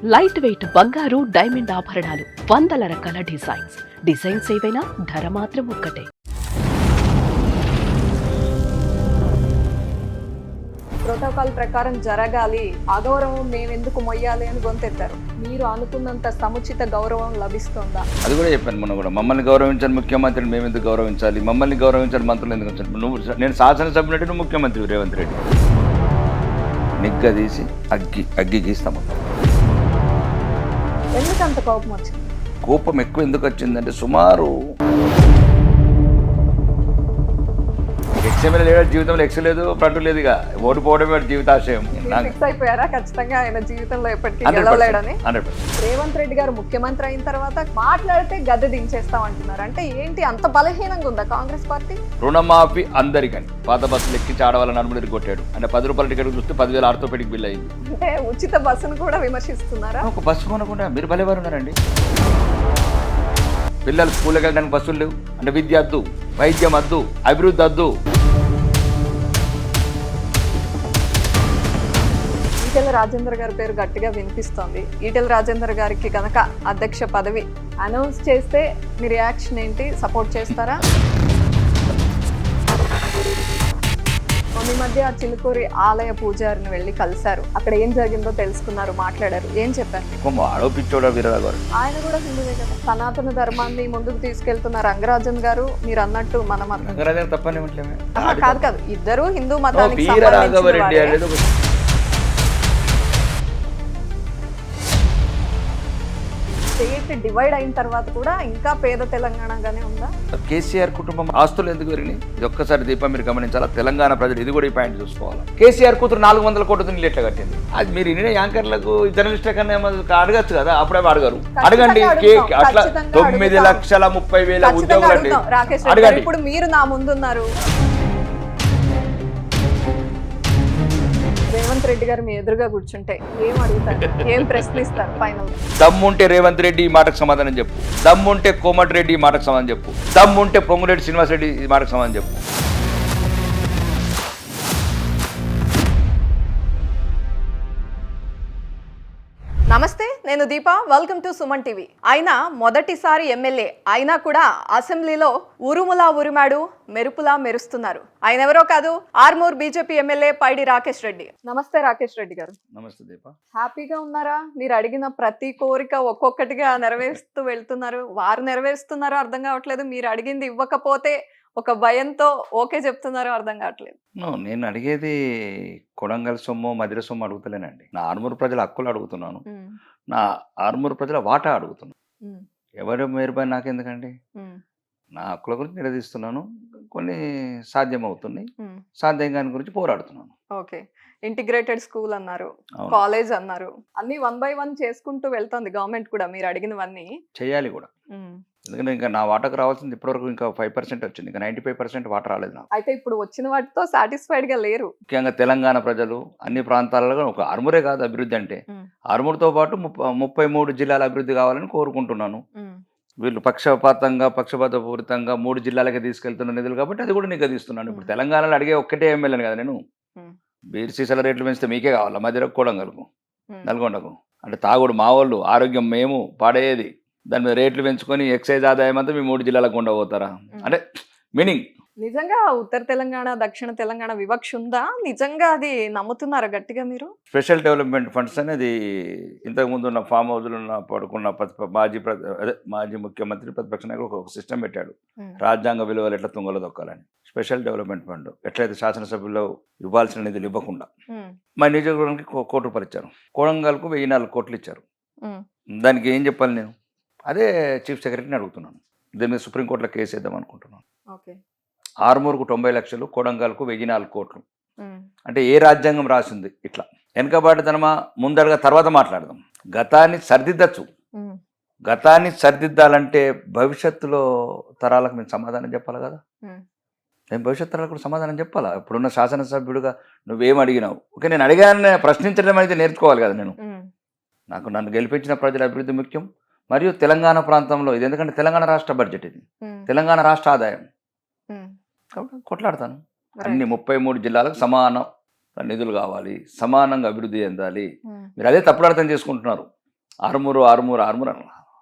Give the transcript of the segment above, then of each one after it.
Light weight బంగారు diamond ఆభరణాలు, వందల రకాల డిజైన్స్ ఏవైనా ధర మాత్రం ఒక్కటే. ప్రోటోకాల్ ప్రకారం జరగాలి, అగౌరవం మేమెందుకు మొయ్యాలి అని గొంతెత్తారు. మీరు అనుకున్నంత సముచిత గౌరవం లభిస్తుందా? అది కూడా చెప్పాను మొన్న కూడా. మమ్మల్ని గౌరవించాలి ముఖ్యమంత్రిని మేము ఎందుకు గౌరవించాలి, మమ్మల్ని గౌరవించాలి మంత్రులు ఎందుకు ఉంచాలి. నేను శాసనసభ్యుడు, నువ్వు ముఖ్యమంత్రి రేవంత్ రెడ్డి. నిగ్గదీసి అగ్గి గీస్తాము. ఎందుకు అంత కోపం వచ్చింది? కోపం ఎక్కువ ఎందుకు వచ్చిందంటే సుమారు ఎక్స్ఎమ్మెల్యే లేడు, జీవితంలో ఎక్స్ లేదు, ఫ్రంట్ లేదు. ఇక ఓడిపోవడమే జీవితాశయం. ఫిక్స్ అయిపోయారా ఖచ్చితంగా ఆయన జీవితంలో ఎప్పటికీ గెలవలేడని? 100%. రేవంత్ రెడ్డి గారు ముఖ్యమంత్రి అయిన తర్వాత మాట్లాడితే గద్దె దించేస్తాం అంటున్నారు. అంటే ఏంటి, అంత బలహీనంగా ఉందా కాంగ్రెస్ పార్టీ? రుణమాఫీ అందరికని పాత బస్సులు ఎక్కి ఆడవాళ్ళ నడుములు కొట్టాడు. అంటే 10 రూపాయల టికెట్ చూస్తే 10,000 ఆర్థోపెడిక్ బిల్ అయింది. అంటే ఉచిత బస్సును కూడా విమర్శిస్తున్నారా? ఒక బస్సు కొనకుండా మీరు భలేవారు ఉన్నారండి. పిల్లలు స్కూల్కి వెళ్ళడానికి బస్సులు లేవు. అంటే విద్య వద్దు, వైద్యం వద్దు, అభివృద్ధి వద్దు. ఈటెల రాజేందర్ గారి పేరు గట్టిగా వినిపిస్తోంది. ఈటెల రాజేందర్ గారికి కనుక అధ్యక్ష పదవి అనౌన్స్ చేస్తే మీ రియాక్షన్ ఏంటి? సపోర్ట్ చేస్తారా? ఈ మధ్య చిలుకూరి ఆలయ పూజారిని వెళ్ళి కలిశారు. అక్కడ ఏం జరిగిందో తెలుసుకున్నారు, మాట్లాడారు. ఏం చెప్పారు? ఆడోపిచ్చోడా వీరరావు గారు? ఆయన కూడా హిందువే కదా. సనాతన ధర్మాన్ని ముందుకు తీసుకెళ్తున్న రంగరాజన్ గారు మీరు అన్నట్టు మన మతం తప్పనే కాదు, ఇద్దరు హిందూ మతానికి స్టేట్ డివైడ్ అయిన తర్వాత కూడా ఇంకా పేద తెలంగాణగానే ఉందా? కేసీఆర్ కుటుంబం ఆస్తులు ఎందుకు పెరిగినాయి? ఇది ఒక్కసారి దీపం మీరు గమనించాలా. తెలంగాణ ప్రజలు ఇది కూడా ఈ పాయింట్ చూసుకోవాలి. కేసీఆర్ కూతురు 400 కోట్ల నీళ్ళు ఎట్లా కట్టింది? అది మీరు ఇన్ని యాంకర్లకు జర్నలిస్టుల కన్నా అడగచ్చు కదా. అప్పుడే అడగరు. అడగండి. అట్లా 9,30,000 ఉద్యోగులు రాకేష్ రెడ్డి, ఇప్పుడు మీరు నా ముందున్నారు. రేవంత్ రెడ్డి గారు మీ ఎదురుగా కూర్చుంటే ఏం అడుగుతారు, ఏం ప్రశ్నిస్తారు? ఫైనల్ దమ్ముంటే రేవంత్ రెడ్డి ఈ మాటకు సమాధానం చెప్పు. దమ్ముంటే కోమటిరెడ్డి ఈ మాటకు సమాధానం చెప్పు. దమ్ముంటే పొంగురెడ్డి శ్రీనివాసరెడ్డి ఈ మాటకు సమాధానం చెప్పు. నమస్తే, నేను Deepa. Welcome to Suman TV. ఆయన మొదటిసారి ఎమ్మెల్యే అయినా కూడా అసెంబ్లీలో ఉరుములా ఉరిమాడు, మెరుపులా మెరుస్తున్నారు. ఆయన ఎవరో కాదు, ఆర్మూర్ బీజేపీ ఎమ్మెల్యే పైడి రాకేష్ రెడ్డి. నమస్తే రాకేష్ రెడ్డి గారు. నమస్తే దీప. హ్యాపీగా ఉన్నారా? మీరు అడిగిన ప్రతి కోరిక ఒక్కొక్కటిగా నెరవేరుస్తూ వెళ్తున్నారు. వారు నెరవేరుస్తున్నారో అర్థం కావట్లేదు, మీరు అడిగింది ఇవ్వకపోతే ఒక భయంతో ఓకే చెప్తున్నారో అర్థం కావట్లేదు. నేను అడిగేది కొడంగల్ సొమ్ము, మధిర సొమ్ము అడుగుతలేనండి. నా ఆర్మూరు ప్రజల హక్కులు అడుగుతున్నాను. నా ఆర్మూరు ప్రజల వాటా అడుగుతున్నాను. ఎవరి మేరుపై నాకెందుకండి? నా హక్కుల గురించి నిలదీస్తున్నాను. కొన్ని సాధ్యం అవుతున్నాయి, సాధ్యం కాని గురించి పోరాడుతున్నాను. ఓకే, ఇంటిగ్రేటెడ్ స్కూల్ అన్నారు, కాలేజ్ అన్నారు, అన్ని 1 by 1 చేసుకుంటూ వెళ్తుంది గవర్నమెంట్ కూడా. మీరు అడిగినవన్నీ చేయాలి కూడా. ఎందుకంటే ఇంకా నా వాటకు రావాల్సింది ఇప్పటివరకు ఇంకా 5% వచ్చింది. ఇంకా 95% వాటర్ రాలేదు నాకు. అయితే ఇప్పుడు వచ్చిన వాటితో సాటిస్ఫైడ్ గా లేరు. ముఖ్యంగా తెలంగాణ ప్రజలు అన్ని ప్రాంతాలలో ఒక ఆర్మూరే కాదు అభివృద్ధి అంటే, ఆర్మూర్తో పాటు 33 జిల్లాల అభివృద్ధి కావాలని కోరుకుంటున్నాను. వీళ్ళు పక్షపాతపూరితంగా 3 జిల్లాలకే తీసుకెళ్తున్న నిధులు కాబట్టి అది కూడా నిగదీస్తున్నాను. ఇప్పుడు తెలంగాణలో అడిగే ఒక్కటే ఎమ్మెల్యేను కదా నేను. బీర్ సీసాల రేట్లు పెంచితే మీకే కావాలా? మధ్యలో కొడంగల్కు, నల్గొండకు. అంటే తాగుడు మా వాళ్ళు, ఆరోగ్యం మేము పాడేది. దాని మీద రేట్లు పెంచుకొని ఎక్సైజ్ ఆదాయం అంతా మీ 3 జిల్లాలకు ఉండబోతారా? అంటే మీనింగ్ నిజంగా ఉత్తర తెలంగాణ, దక్షిణ తెలంగాణ వివక్ష ఉందా? నిజంగా అది నమ్ముతున్నారా గట్టిగా మీరు? స్పెషల్ డెవలప్మెంట్ ఫండ్స్ అనేది ఇంతకుముందు ఉన్న ఫామ్ హౌస్లో పడుకున్న మాజీ ముఖ్యమంత్రి ప్రతిపక్ష నాయకుడు ఒక సిస్టమ్ పెట్టాడు. రాజ్యాంగ విలువలు ఎట్లా తుంగలో దొక్కాలని. స్పెషల్ డెవలప్మెంట్ ఫండ్ ఎట్లయితే శాసనసభ్యుల్లో ఇవ్వాల్సిన నిధులు ఇవ్వకుండా మా నియోజకవర్గానికి 1 కోటి రూపాయలు ఇచ్చారు. కొడంగల్కు 1,004 కోట్లు ఇచ్చారు. దానికి ఏం చెప్పాలి నేను? అదే చీఫ్ సెక్రటరీని అడుగుతున్నాను. దీని మీద సుప్రీంకోర్టులో కేసు వేద్దాం అనుకుంటున్నాను. ఆర్మూర్కు 90 లక్షలు, కొడంగల్కు 1,004 కోట్లు. అంటే ఏ రాజ్యాంగం రాసింది ఇట్లా? వెనకబాటుతనమా, ముందడగా తర్వాత మాట్లాడదాం. గతాన్ని సరిదిద్దచ్చు. గతాన్ని సరిదిద్దాలంటే భవిష్యత్తులో తరాలకు మేము సమాధానం చెప్పాలి కదా. నేను భవిష్యత్ తరాలకు కూడా సమాధానం చెప్పాలా? ఇప్పుడున్న శాసనసభ్యుడిగా నువ్వేం అడిగినావు? ఓకే, నేను అడిగాను, ప్రశ్నించడం అయితే నేర్చుకోవాలి కదా. నన్ను గెలిపించిన ప్రజల అభివృద్ధి ముఖ్యం. మరియు తెలంగాణ ప్రాంతంలో ఇది, ఎందుకంటే తెలంగాణ రాష్ట్ర బడ్జెట్, ఇది తెలంగాణ రాష్ట్ర ఆదాయం కాబట్టి కొట్లాడతాను. అన్ని 33 జిల్లాలకు సమాన నిధులు కావాలి, సమానంగా అభివృద్ధి చెందాలి. మీరు అదే తప్పుడు అర్థం చేసుకుంటున్నారు.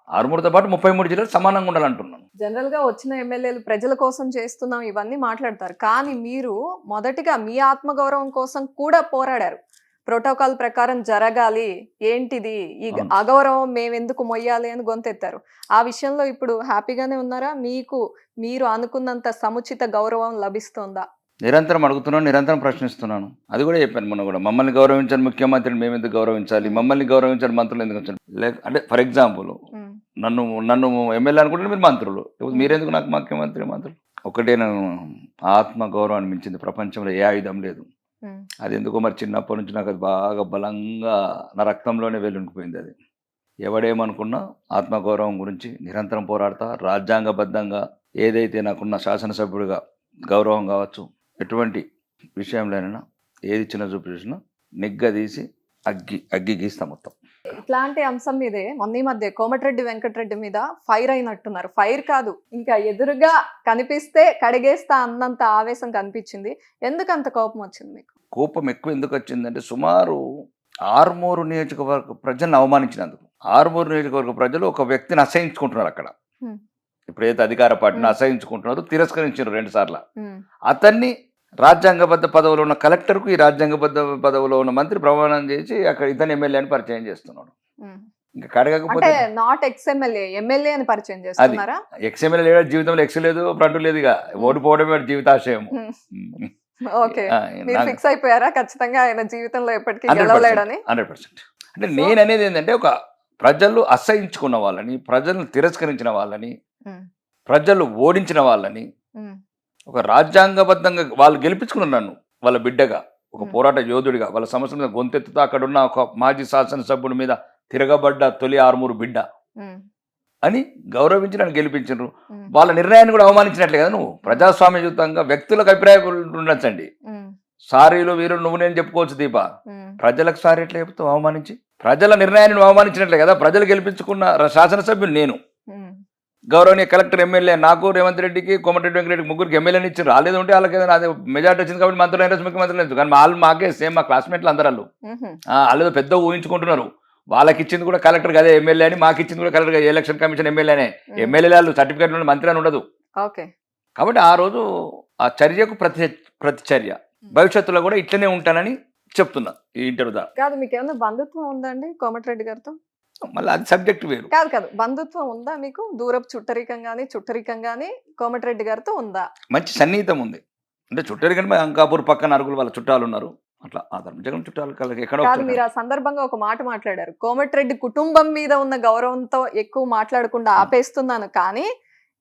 ఆరుమూరుతో పాటు 33 జిల్లాలు సమానంగా ఉండాలంటున్నాను. జనరల్ గా వచ్చిన ఎమ్మెల్యేలు ప్రజల కోసం చేస్తున్నాం ఇవన్నీ మాట్లాడతారు, కానీ మీరు మొదటిగా మీ ఆత్మగౌరవం కోసం కూడా పోరాడారు. ప్రోటోకాల్ ప్రకారం జరగాలి, ఏంటిది ఈ అవును. అగౌరవం మేమెందుకు మొయ్యాలి అని గొంతెత్తారు. ఆ విషయంలో ఇప్పుడు హ్యాపీగానే ఉన్నారా? మీరు అనుకున్నంత సముచిత గౌరవం లభిస్తోందా? నిరంతరం అడుగుతున్నాను, నిరంతరం ప్రశ్నిస్తున్నాను. అది కూడా చెప్పాను మొన్న కూడా. మమ్మల్ని గౌరవించని ముఖ్యమంత్రిని మేము ఎందుకు గౌరవించాలి, మమ్మల్ని గౌరవించని మంత్రులు ఎందుకు వచ్చారు? అంటే ఫర్ ఎగ్జాంపుల్ నన్ను ఎమ్మెల్యే అనుకుంటే మీరు మంత్రులు, మీరెందుకు నాకు ముఖ్యమంత్రి మంత్రులు? ఒకటే, నేను ఆత్మ గౌరవాన్ని మించింది ప్రపంచంలో ఏ ఆయుధం లేదు. అది ఎందుకో మరి చిన్నప్పటి నుంచి నాకు అది బాగా బలంగా నా రక్తంలోనే వెళ్ళుండిపోయింది. అది ఎవడేమనుకున్నా ఆత్మగౌరవం గురించి నిరంతరం పోరాడతా. రాజ్యాంగబద్ధంగా ఏదైతే నాకున్న శాసనసభ్యుడిగా గౌరవం కావచ్చు, ఎటువంటి విషయంలోనైనా ఏది చిన్న చూపించినా నిగ్గదీసి అగ్గి గీస్తా మొత్తం. ఇట్లాంటి అంశం మీదే మొన్న ఈ మధ్య కోమటిరెడ్డి వెంకటరెడ్డి మీద ఫైర్ అయినట్టున్నారు. ఫైర్ కాదు, ఇంకా ఎదురుగా కనిపిస్తే కడిగేస్తా అన్నంత ఆవేశం కనిపించింది. ఎందుకు అంత కోపం వచ్చింది మీకు? కోపం ఎక్కువ ఎందుకు వచ్చిందంటే, సుమారు ఆరుమూరు నియోజకవర్గ ప్రజలను అవమానించినందుకు. ఆరుమూరు నియోజకవర్గ ప్రజలు ఒక వ్యక్తిని అసహించుకుంటున్నారు అక్కడ. ఇప్పుడైతే అధికార పార్టీని అసహించుకుంటున్నారు, తిరస్కరించారు 2 సార్లు. అతన్ని రాజ్యాంగబద్ధ పదవిలో ఉన్న కలెక్టర్కు ఈ రాజ్యాంగబద్ధ పదవిలో ఉన్న మంత్రి ప్రమాణం చేసి అక్కడ ఇతను ఎమ్మెల్యే అని పరిచయం చేస్తున్నాడు. ఇంకా కడగకపోతే నాట్ ఎక్స్ఎమ్మెల్యే, ఎమ్మెల్యే అని పరిచయం చేస్తున్నారా? ఎక్స్ఎమ్మెల్యే లేదు, జీవితంలో ఎక్స్ లేదు, ఫ్రంట్ లేదు, ఇక ఓడిపోవడమే జీవితాశయం. ఓకే, మీరు ఫిక్స్ అయిపోయారా ఖచ్చితంగా ఆయన జీవితంలో ఎప్పటికీ గెలవలేడని? 100%. అంటే నేను అనేది ఏంటంటే, ఒక ప్రజలు అసహించుకున్న వాళ్ళని, ప్రజలను తిరస్కరించిన వాళ్ళని, ప్రజలు ఓడించిన వాళ్ళని, ఒక రాజ్యాంగబద్ధంగా వాళ్ళు గెలిపించుకున్నారు నన్ను వాళ్ళ బిడ్డగా, ఒక పోరాట యోధుడిగా, వాళ్ళ సమస్యల మీద గొంతెత్తుతా అక్కడున్న ఒక మాజీ శాసనసభ్యుడి మీద తిరగబడ్డ తొలి ఆరుమూరు బిడ్డ అని గౌరవించి నన్ను గెలిపించారు. వాళ్ళ నిర్ణయాన్ని కూడా అవమానించినట్లే కదా నువ్వు. ప్రజాస్వామ్యయుతంగా వ్యక్తులకు అభిప్రాయాలు ఉండొచ్చండి. సారీలు వీరు నువ్వు నేను చెప్పుకోవచ్చు దీప, ప్రజలకు సారీ ఎట్లా చెప్తావు? అవమానించి ప్రజల నిర్ణయాన్ని నువ్వు అవమానించినట్లే కదా. ప్రజలు గెలిపించుకున్న శాసనసభ్యులు నేను, గౌరవనీయ కలెక్టర్ ఎమ్మెల్యే నాకు, రేవంత్ రెడ్డికి, కోమటిరెడ్డి వెంకటరెడ్డికి, ముగ్గురికి ఎమ్మెల్యేని ఇచ్చారు. రాలేదు ఉంటే వాళ్ళకి ఏదైనా అదే మెజార్టీ వచ్చింది కాబట్టి మంత్రులు అయినా ముఖ్యమంత్రులు లేదు. కానీ వాళ్ళు మాకే సేమ్, మా క్లాస్మేట్లు అందరూ వాళ్ళు పెద్ద ఊహించుకుంటున్నారు. వాళ్ళకి ఇచ్చింది కూడా కలెక్టర్ అదే ఎమ్మెల్యే అని, మాకు ఇచ్చింది కూడా కలెక్టర్ ఎలక్షన్ కమిషన్ ఎమ్మెల్యేనే. ఎమ్మెల్యే వాళ్ళు సర్టిఫికేట్ నుండి మంత్రి అని ఉండదు. కాబట్టి ఆ రోజు ఆ చర్యకు ప్రతిచర్య, భవిష్యత్తులో కూడా ఇట్లనే ఉంటానని చెప్తున్నా ఈ ఇంటర్వ్యూ ద్వారా. కాదు, మీకు ఏమైనా బంధుత్వం ఉందండి కోమటిరెడ్డి గారితో? మళ్ళీ అది సబ్జెక్ట్ వేరు. కాదు, బంధుత్వం ఉందా మీకు? దూరపు చుట్టరికం గానీ కోమటిరెడ్డి గారితో ఉందా? మంచి సన్నిహితం ఉంది. అంటే చుట్టరికం అంకాపూర్ పక్కన అరుగులు వాళ్ళ చుట్టాలు ఉన్నారు. అట్లా ఆ జగన్ చుట్టాలు ఎక్కడో. మీరు ఆ సందర్భంగా ఒక మాట మాట్లాడారు, కోమటిరెడ్డి కుటుంబం మీద ఉన్న గౌరవంతో ఎక్కువ మాట్లాడకుండా ఆపేస్తున్నాను, కానీ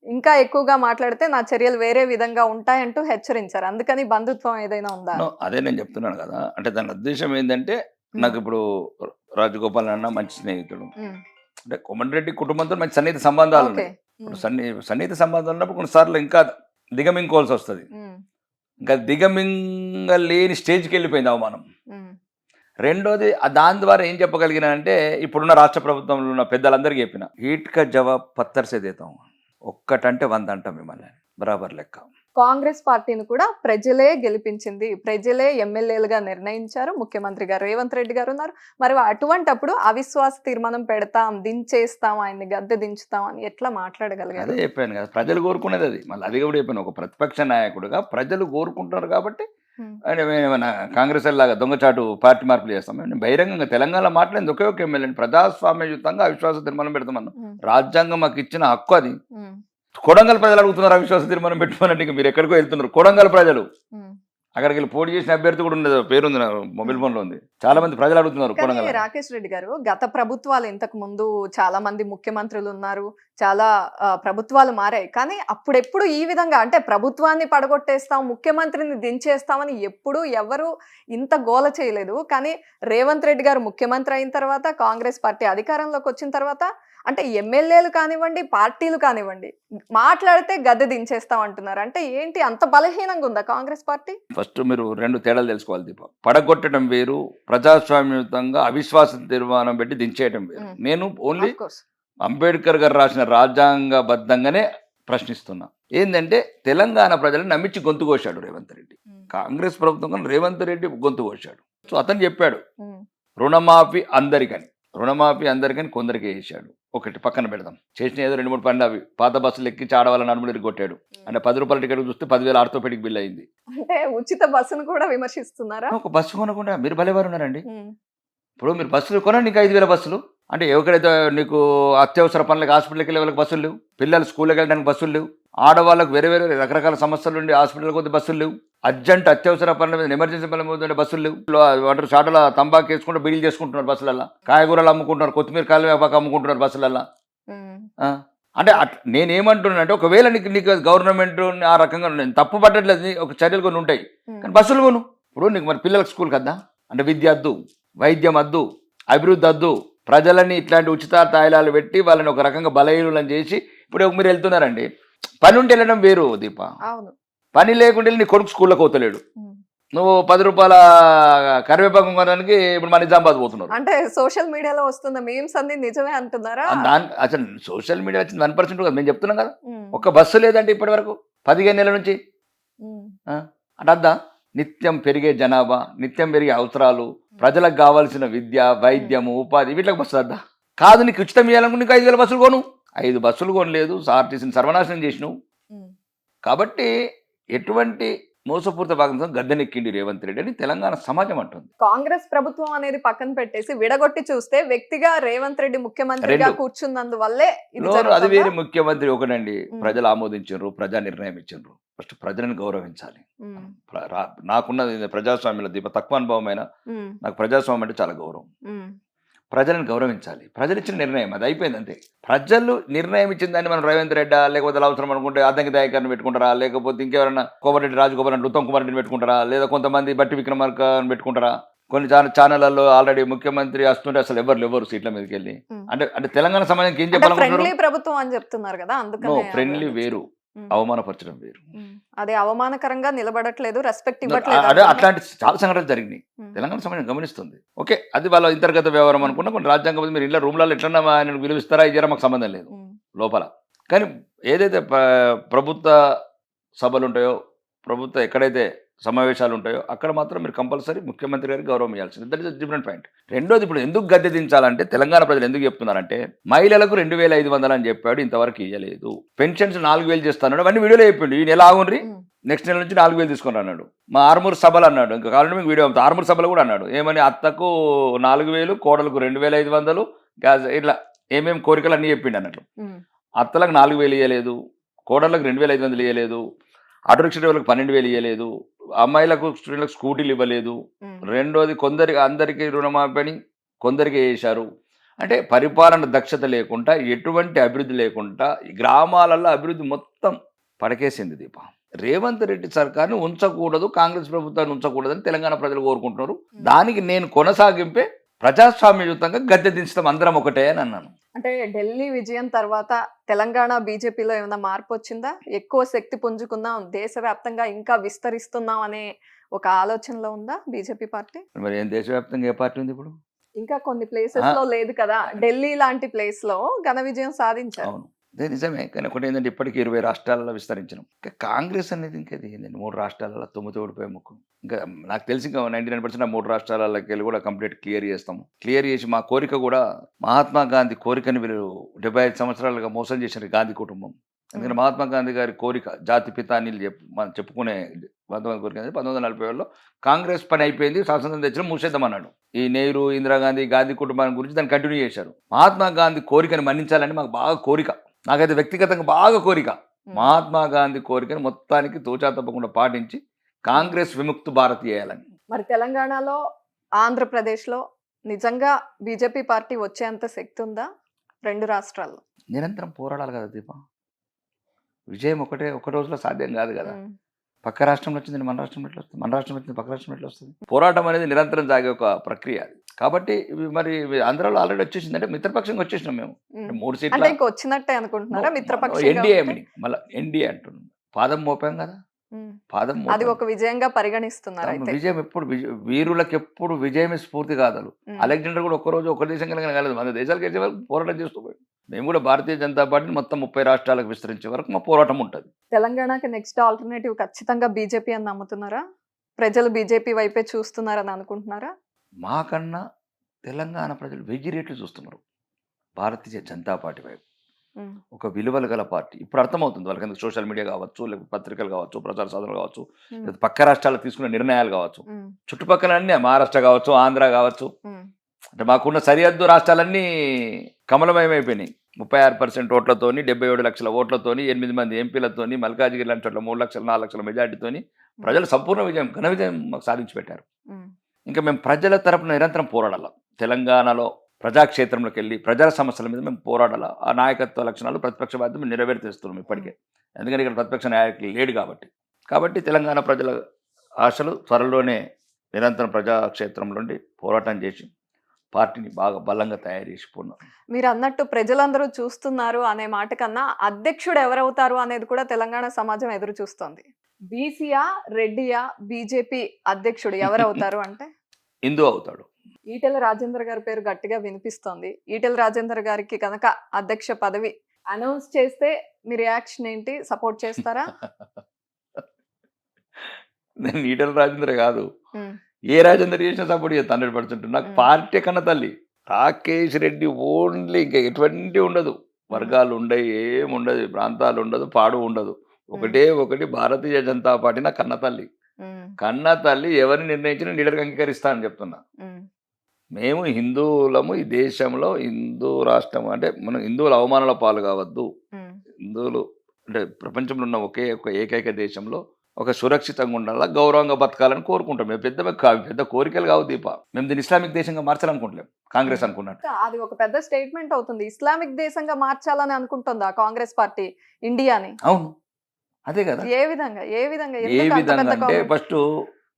ఇంకా ఎక్కువగా మాట్లాడితే నా చర్యలు వేరే విధంగా ఉంటాయంటూ హెచ్చరించారు. అందుకని బంధుత్వం ఏదైనా ఉందా? అదే నేను చెప్తున్నాను కదా. అంటే దాని ఉద్దేశం ఏంటంటే, నాకు ఇప్పుడు రాజగోపాల్ అన్న మంచి స్నేహితుడు, అంటే కోమటిరెడ్డి కుటుంబంతో మంచి సన్నిహిత సంబంధాలు ఉన్నాయి. ఇప్పుడు సన్నిహిత సంబంధాలు ఉన్నప్పుడు కొన్నిసార్లు ఇంకా దిగమింగుకోవాల్సి వస్తుంది. ఇంకా దిగమింగలేని స్టేజ్కి వెళ్ళిపోయింది అవమానం. రెండోది, దాని ద్వారా ఏం చెప్పగలిగినా అంటే, ఇప్పుడున్న రాష్ట్ర ప్రభుత్వంలో ఉన్న పెద్దలందరికీ చెప్పిన, ఈట్కా జవాబ్ పత్తర్సే దేతాం, ఒక్కటంటే 100 అంటాం మిమ్మల్ని, బరాబర్ లెక్క. కాంగ్రెస్ పార్టీని కూడా ప్రజలే గెలిపించింది, ప్రజలే ఎమ్మెల్యేలుగా నిర్ణయించారు, ముఖ్యమంత్రి గారు రేవంత్ రెడ్డి గారు ఉన్నారు. మరి అటువంటప్పుడు అవిశ్వాస తీర్మానం పెడతాం, దించేస్తాం, ఆయన్ని గద్దె దించుతాం అని ఎట్లా మాట్లాడగలిగారు? అదే చెప్పాను కదా, ప్రజలు కోరుకునేది అది. మళ్ళీ అది కూడా చెప్పాను, ఒక ప్రతిపక్ష నాయకుడుగా ప్రజలు కోరుకుంటున్నారు కాబట్టి ఏమైనా కాంగ్రెస్ లాగా దొంగచాటు పార్టీ మార్పులు చేస్తాం. మేము బహిరంగంగా తెలంగాణ మాట్లాడింది ఒకే ఒక ఎమ్మెల్యేని, ప్రజాస్వామ్యయుతంగా అవిశ్వాస తీర్మానం పెడతామన్నాం. రాజ్యాంగం మాకు ఇచ్చిన హక్కు అది. కొడంగల్ ప్రజలు అడుగుతున్నారు అవిశ్వాస తీర్మానం పెట్టుకోవాలంటే, మీరు ఎక్కడికో వెళ్తున్నారు. కొడంగల్ ప్రజలు, అక్కడికి వెళ్ళి పోటీ చేసిన అభ్యర్థి కూడా ఉండదు, పేరుంది నా మొబైల్ ఫోన్ లో ఉంది. చాలా మంది ప్రజలు అడుగుతున్నారు కొడంగల్. రాకేష్ రెడ్డి గారు, గత ప్రభుత్వాలు ఇంతకు ముందు చాలా మంది ముఖ్యమంత్రులు ఉన్నారు, చాలా ప్రభుత్వాలు మారాయి, కానీ అప్పుడెప్పుడు ఈ విధంగా అంటే ప్రభుత్వాన్ని పడగొట్టేస్తాం, ముఖ్యమంత్రిని దించేస్తామని ఎప్పుడు ఎవరు ఇంత గోల చేయలేదు. కానీ రేవంత్ రెడ్డి గారు ముఖ్యమంత్రి అయిన తర్వాత, కాంగ్రెస్ పార్టీ అధికారంలోకి వచ్చిన తర్వాత, అంటే ఎమ్మెల్యేలు కానివ్వండి, పార్టీలు కానివ్వండి, మాట్లాడితే గద్దె దించేస్తాం అంటున్నారు. అంటే ఏంటి, అంత బలహీనంగా ఉందా కాంగ్రెస్ పార్టీ? ఫస్ట్ మీరు 2 తేడాలు తెలుసుకోవాలి దీప. పడగొట్టడం వేరు, ప్రజాస్వామ్యయుతంగా అవిశ్వాస తీర్మానం పెట్టి దించేయడం వేరు. నేను ఓన్లీ అంబేద్కర్ గారు రాసిన రాజ్యాంగబద్ధంగానే ప్రశ్నిస్తున్నా. ఏంటంటే, తెలంగాణ ప్రజలను నమ్మించి గొంతు కోశాడు రేవంత్ రెడ్డి. కాంగ్రెస్ ప్రభుత్వం రేవంత్ రెడ్డి గొంతు కోశాడు. సో అతను చెప్పాడు రుణమాఫీ అందరికని. రుణమాఫీ అందరికని కొందరికి వేసాడు. ఒకటి పక్కన పెడదాం, చేసిన ఏదో 2-3 పనులు అవి. పాత బస్సులు ఎక్కించి ఆడవాళ్ళ నడుములు కొట్టాడు. అంటే 10 రూపాయల టికెట్ చూస్తే 10,000 ఆర్థోపెడిక్ బిల్ అయింది. అంటే ఉచిత బస్సును కూడా విమర్శిస్తున్నారా? ఒక బస్సు కొనకుండా మీరు భలేవారు ఉన్నారండి. ఇప్పుడు మీరు బస్సులు కొనండి, ఇంకా 5,000 బస్సులు. అంటే ఎక్కడైతే నీకు అత్యవసర పనులకు హాస్పిటల్కి వెళ్ళే వాళ్ళకి బస్సులు లేవు, పిల్లలు స్కూల్కి వెళ్ళడానికి బస్సులు లేవు, ఆడవాళ్ళకు వేరే వేరే రకరకాల సమస్యలు ఉండి హాస్పిటల్కి పోతే బస్సులు లేవు, అర్జెంట్ అత్యవసర పనుల మీద ఎమర్జెన్సీ పనుల మీద బస్సులు లేవు, వాటర్ షాటల తంబాకు వేసుకుంటూ బిల్లు చేసుకుంటున్నారు బస్సులల్లో, కాయగూరలు అమ్ముకుంటున్నారు, కొత్తిమీర కాయలు అమ్ముకుంటున్నారు బస్సులల్లో. అంటే నేనేమంటున్నానంటే ఒకవేళ నీకు గవర్నమెంట్ ఆ రకంగా నేను తప్పు పట్టట్లేదు, ఒక చర్యలు కొన్ని ఉంటాయి, కానీ బస్సులు కొను. ఇప్పుడు నీకు మరి పిల్లలకు స్కూల్ కదా, అంటే విద్య వద్దు, వైద్యం వద్దు, అభివృద్ధి వద్దు, ప్రజలని ఇట్లాంటి ఉచిత తాయిలాలు పెట్టి వాళ్ళని ఒక రకంగా బలహీనులను చేసి ఇప్పుడు మీరు వెళ్తున్నారండి. పని ఉంటే వెళ్ళడం వేరు దీప, పని లేకుంటే నీ కొడుకు స్కూల్లోకి పోతలేడు, నువ్వు 10 రూపాయల కరివేపాకం కొనడానికి ఇప్పుడు మన నిజామాబాద్ పోతున్నారు. అంటే సోషల్ మీడియాలో వస్తున్న మీమ్స్ అన్ని నిజమే అంటున్నారా? అసలు సోషల్ మీడియా వచ్చింది 1% కదా, మేము చెప్తున్నాం కదా. ఒక్క బస్సు లేదంటే ఇప్పటి వరకు 15 నెలల నుంచి. అంటే నిత్యం పెరిగే జనాభా, నిత్యం పెరిగే అవసరాలు, ప్రజలకు కావాల్సిన విద్య, వైద్యము, ఉపాధి, వీటికి బస్సు వద్దా? కాదు, నీకు ఉచితం ఇవ్వాలనుకుంటే నీకు 5,000 బస్సులు కొను. 5 బస్సులు కొనలేదు, ఆర్టీసీని సర్వనాశనం చేసినావు. కాబట్టి ఎటువంటి మోసపూరిత భాగంతో గద్దెనెక్కిండి రేవంత్ రెడ్డి అని తెలంగాణ సమాజం అంటుంది. కాంగ్రెస్ ప్రభుత్వం అనేది పక్కన పెట్టేసి విడగొట్టి చూస్తే వ్యక్తిగా రేవంత్ రెడ్డి ముఖ్యమంత్రిగా కూర్చున్నందువల్లే అది వేరే. ముఖ్యమంత్రి ఒకటండి, ప్రజలు ఆమోదించారు, ప్రజా నిర్ణయం ఇచ్చారు. ఫస్ట్ ప్రజలను గౌరవించాలి. నాకున్నది ప్రజాస్వామ్యంలో దీప తక్కువ అనుభవమైన నాకు ప్రజాస్వామ్యం అంటే చాలా గౌరవం. ప్రజలను గౌరవించాలి. ప్రజలు ఇచ్చిన నిర్ణయం అది అయిపోయింది అంతే. ప్రజలు నిర్ణయం ఇచ్చిందని మనం రేవంత్ రెడ్డి లేకపోతే అవసరం అనుకుంటే అద్దంకి దయాకర్ని పెట్టుకుంటారా, లేకపోతే ఇంకెవరన్నా కోమటిరెడ్డి రాజగోపాల్ అంటే ఉత్తమ్ కుమార్ రెడ్డిని పెట్టుకుంటారా, లేదా కొంతమంది బట్టి విక్రమార్కని పెట్టుకుంటారా? కొన్ని ఛానళ్లలో ఆల్రెడీ ముఖ్యమంత్రి వస్తుంటే అసలు ఎవరు సీట్ల మీదకి వెళ్ళి అంటే తెలంగాణ సమాజానికి ఏం చెప్పాలనుకుంటున్నారు? ప్రభుత్వం అని చెప్తున్నారు కదా, అందుకని ఫ్రెండ్లీ వేరు, అవమానపరచడం వేరు. అదే అవమానకరంగా నిలబడట్లేదు, రెస్పెక్ట్ ఇవ్వట్లేదు. అదే అట్లాంటి చాలా సంఘటనలు జరిగినాయి, తెలంగాణ సమాజం గమనిస్తుంది. ఓకే, అది వాళ్ళ అంతర్గత వ్యవహారం అనుకున్నా. కొన్ని రాజ్యాంగం మీరు ఇంట్లో రూమ్లలో ఎట్లన్నా ఆయన విలువిస్తారా ఇచ్చారా మాకు సంబంధం లేదు లోపల. కానీ ఏదైతే ప్రభుత్వ సభలు ఉంటాయో, ప్రభుత్వ ఎక్కడైతే సమావేశాలు ఉంటాయో అక్కడ మాత్రం మీరు కంపల్సరీ ముఖ్యమంత్రి గారికి గౌరవం ఇవ్వాల్సింది. That is different point. రెండోది, ఇప్పుడు ఎందుకు గద్దె దించాలంటే తెలంగాణ ప్రజలు ఎందుకు చెప్తున్నారంటే మహిళలకు 2,500 అని చెప్పాడు, ఇంతవరకు ఇవ్వలేదు. పెన్షన్స్ 4,000 చేస్తాడు, అవన్నీ వీడియోలో చెప్పిండు. ఈ నెల ఆగుండ్రి, నెక్స్ట్ నెల నుంచి 4,000 తీసుకుని అన్నాడు. మా ఆర్మూర్ సభలు అన్నాడు, ఇంకా కావాలంటే మీకు వీడియో ఆర్మూర్ సభలు కూడా అన్నాడు. ఏమని అత్తకు 4,000, కోడలకు 2,500, గ్యాస్ ఇట్లా ఏమేమి కోరికలు అన్నీ చెప్పిండు అన్నట్లు. అత్తలకు 4,000 ఇవ్వలేదు, కోడళ్ళకు 2,500 ఇవ్వలేదు, ఆటో రిక్షా డ్రైవర్లకు 12,000 ఇవ్వలేదు, అమ్మాయిలకు స్టూడెంట్లకు స్కూటీలు ఇవ్వలేదు. రెండోది, అందరికీ రుణమాఫీ కొందరికి వేశారు. అంటే పరిపాలన దక్షత లేకుండా, ఎటువంటి అభివృద్ధి లేకుండా గ్రామాలలో అభివృద్ధి మొత్తం పడకేసింది దీప. రేవంత్ రెడ్డి సర్కార్ని ఉంచకూడదు, కాంగ్రెస్ ప్రభుత్వాన్ని ఉంచకూడదని తెలంగాణ ప్రజలు కోరుకుంటున్నారు. దానికి నేను కొనసాగింపే ప్రజాస్వామ్యయుతంగా గద్దె దించడం అందరం ఒకటే అని అన్నాను. అంటే ఢిల్లీ విజయం తర్వాత తెలంగాణ బీజేపీలో ఏమైనా మార్పు వచ్చిందా? ఎక్కువ శక్తి పుంజుకుందాం, దేశవ్యాప్తంగా ఇంకా విస్తరిస్తున్నాం అనే ఒక ఆలోచనలో ఉందా బీజేపీ పార్టీ? మరి ఏం దేశవ్యాప్తంగా ఏ పార్టీ ఉంది ఇప్పుడు? ఇంకా కొన్ని ప్లేసెస్ లో లేదు కదా, ఢిల్లీ లాంటి ప్లేస్ లో ఘన విజయం సాధించారు. అవును, అదే నిజమే. కానీ ఒకటి ఏంటంటే ఇప్పటికీ 20 రాష్ట్రాలలో విస్తరించడం. ఇంకా కాంగ్రెస్ అనేది ఇంకేది ఏంటంటే 3 రాష్ట్రాలలో 9 ఓడిపోయే ముక్కు. ఇంకా నాకు తెలిసి ఇంకా 99% 3 రాష్ట్రాలకి వెళ్ళి కూడా కంప్లీట్ క్లియర్ చేస్తాము. క్లియర్ చేసి మా కోరిక కూడా మహాత్మా గాంధీ కోరికని వీళ్ళు 75 సంవత్సరాలుగా మోసం చేసిన గాంధీ కుటుంబం. ఎందుకంటే మహాత్మా గాంధీ గారి కోరిక జాతి పిత అని మనం చెప్పుకునే కోరిక 1940లో కాంగ్రెస్ పని అయిపోయింది, స్వాతంత్రం తెచ్చిన మూసేద్దామన్నాడు. ఈ నెహ్రూ, ఇందిరాగాంధీ, గాంధీ కుటుంబాన్ని గురించి దాన్ని కంటిన్యూ చేశారు. మహాత్మా గాంధీ కోరికని మన్నించాలని మాకు బాగా కోరిక, నాకైతే వ్యక్తిగతంగా బాగా కోరిక. మహాత్మా గాంధీ కోరికను మొత్తానికి తూచా తప్పకుండా పాటించి కాంగ్రెస్ విముక్త భారత్ చేయాలని. మరి తెలంగాణలో, ఆంధ్రప్రదేశ్లో నిజంగా బీజేపీ పార్టీ వచ్చేంత శక్తి ఉందా? 2 రాష్ట్రాల్లో నిరంతరం పోరాడాలి కదా దీప. విజయం ఒక రోజులో సాధ్యం కాదు కదా. పక్క రాష్ట్రంలో వచ్చింది మన రాష్ట్రం ఎట్లా వస్తుంది, మన రాష్ట్రం వచ్చింది పక్క రాష్ట్రం ఎట్లా వస్తుంది? పోరాటం అనేది నిరంతరం సాగే ఒక ప్రక్రియ అది. కాబట్టి మరి ఆంధ్రాలో ఆల్రెడీ వచ్చేసింది, అంటే మిత్రపక్షంగా వచ్చేసినాం మేము. 3 సీట్లు వచ్చినట్టే అనుకుంటున్నారా? మిత్రపక్షం ఎన్డీఏ మళ్ళీ ఎన్డీఏ అంటున్నాం, పాదం మోపాం కదా, పాదం అది ఒక విజయంగా పరిగణిస్తున్నారు. విజయం ఎప్పుడు వీరులకు ఎప్పుడు విజయమే స్ఫూర్తి కాదు. అలెగ్జాండర్ కూడా ఒక్కరోజు ఒక దేశం కలగలేదు, మన దేశాలకు వచ్చే వరకు పోరాటం చేస్తూ పోయి. మేము కూడా భారతీయ జనతా పార్టీని మొత్తం 30 రాష్ట్రాలకు విస్తరించే వరకు మా పోరాటం ఉంటుంది. తెలంగాణకి నెక్స్ట్ ఆల్టర్నేటివ్ ఖచ్చితంగా బీజేపీ అని నమ్ముతున్నారా? ప్రజలు బీజేపీ వైపే చూస్తున్నారని అనుకుంటున్నారా? మాకన్నా తెలంగాణ ప్రజలు 1000 రెట్లు చూస్తున్నారు భారతీయ జనతా పార్టీ వైపు. ఉమ్, ఒక విలువలు గల పార్టీ. ఇప్పుడు అర్థమవుతుంది వాళ్ళకి, ఎందుకు సోషల్ మీడియా కావచ్చు, లేకపోతే పత్రికలు కావచ్చు, ప్రచార సాధనలు కావచ్చు, ఉమ్, లేదా పక్క రాష్ట్రాలు తీసుకున్న నిర్ణయాలు కావచ్చు, ఉమ్, చుట్టుపక్కల అన్నీ మహారాష్ట్ర కావచ్చు, ఆంధ్ర కావచ్చు, ఉమ్, అంటే మాకున్న సరిహద్దు రాష్ట్రాలన్నీ కమలమయమైపోయినాయి. 36% ఓట్లతోని, 77 లక్షల ఓట్లతోని, 8 మంది ఎంపీలతోని, మల్కాజిగిరి లాంటి చోట్ల 3 లక్షల 4 లక్షల మెజార్టీతోని ప్రజలు సంపూర్ణ విజయం, ఘన విజయం మాకు సాధించి పెట్టారు. ఉమ్, ఇంకా మేము ప్రజల తరపున నిరంతరం పోరాడాల. తెలంగాణలో ప్రజాక్షేత్రంలోకి వెళ్ళి ప్రజల సమస్యల మీద మేము పోరాడాల. ఆ నాయకత్వ లక్షణాలు ప్రతిపక్ష బాధ్యత మేము నెరవేర్తిస్తున్నాం ఇప్పటికే. ఎందుకంటే ఇక్కడ ప్రతిపక్ష నాయకులు లేడు కాబట్టి తెలంగాణ ప్రజల ఆశలు త్వరలోనే నిరంతరం ప్రజాక్షేత్రంలో పోరాటం చేసి పార్టీని బాగా బలంగా తయారు చేసి పోన్నాం. మీరు అన్నట్టు ప్రజలందరూ చూస్తున్నారు అనే మాట కన్నా అధ్యక్షుడు ఎవరవుతారు అనేది కూడా తెలంగాణ సమాజం ఎదురు చూస్తోంది. బీసీయా, రెడ్డియా, బీజేపీ అధ్యక్షుడు ఎవరవుతారు అంటే హిందూ అవుతాడు. ఈటెల రాజేందర్ గారి పేరు గట్టిగా వినిపిస్తోంది. ఈటెల రాజేందర్ గారికి కనుక అధ్యక్ష పదవి అనౌన్స్ చేస్తే మీ రియాక్షన్ ఏంటి? సపోర్ట్ చేస్తారా? నేను ఈటల రాజేంద్ర కాదు, ఉమ్, ఏ రాజేంద్ర చేసినా సపోర్ట్ చేస్తాను 100%. నాకు పార్టీ కన్నా తల్లి రాకేష్ రెడ్డి ఓన్లీ, ఇంకా ఎటువంటి ఉండదు, వర్గాలు ఉండవు, ఏముండదు, ప్రాంతాలు ఉండదు, పాడు ఉండదు, ఒకటి భారతీయ జనతా పార్టీ నా కన్న తల్లి. ఉమ్, కన్న తల్లి ఎవరిని నిర్ణయించినా లీడర్గా అంగీకరిస్తా అని చెప్తున్నా. ఉమ్, మేము హిందువులము, ఈ దేశంలో హిందూ రాష్ట్రం అంటే మనం హిందువుల అవమానాల పాలు కావద్దు. ఉమ్, హిందువులు అంటే ప్రపంచంలో ఉన్న ఒక ఏకైక దేశంలో ఒక సురక్షితంగా ఉండాలా, గౌరవంగా బతకాలని కోరుకుంటాం. మేము పెద్ద కోరికలు కావు దీప. మేము దీన్ని ఇస్లామిక్ దేశంగా మార్చాలనుకుంటలేం కాంగ్రెస్ అనుకున్నట్టు. అది ఒక పెద్ద స్టేట్మెంట్ అవుతుంది. ఇస్లామిక్ దేశంగా మార్చాలని అనుకుంటుందా కాంగ్రెస్ పార్టీ ఇండియాని? అవును, అదే కదా. ఏ విధంగా ఏ విధంగా అంటే ఫస్ట్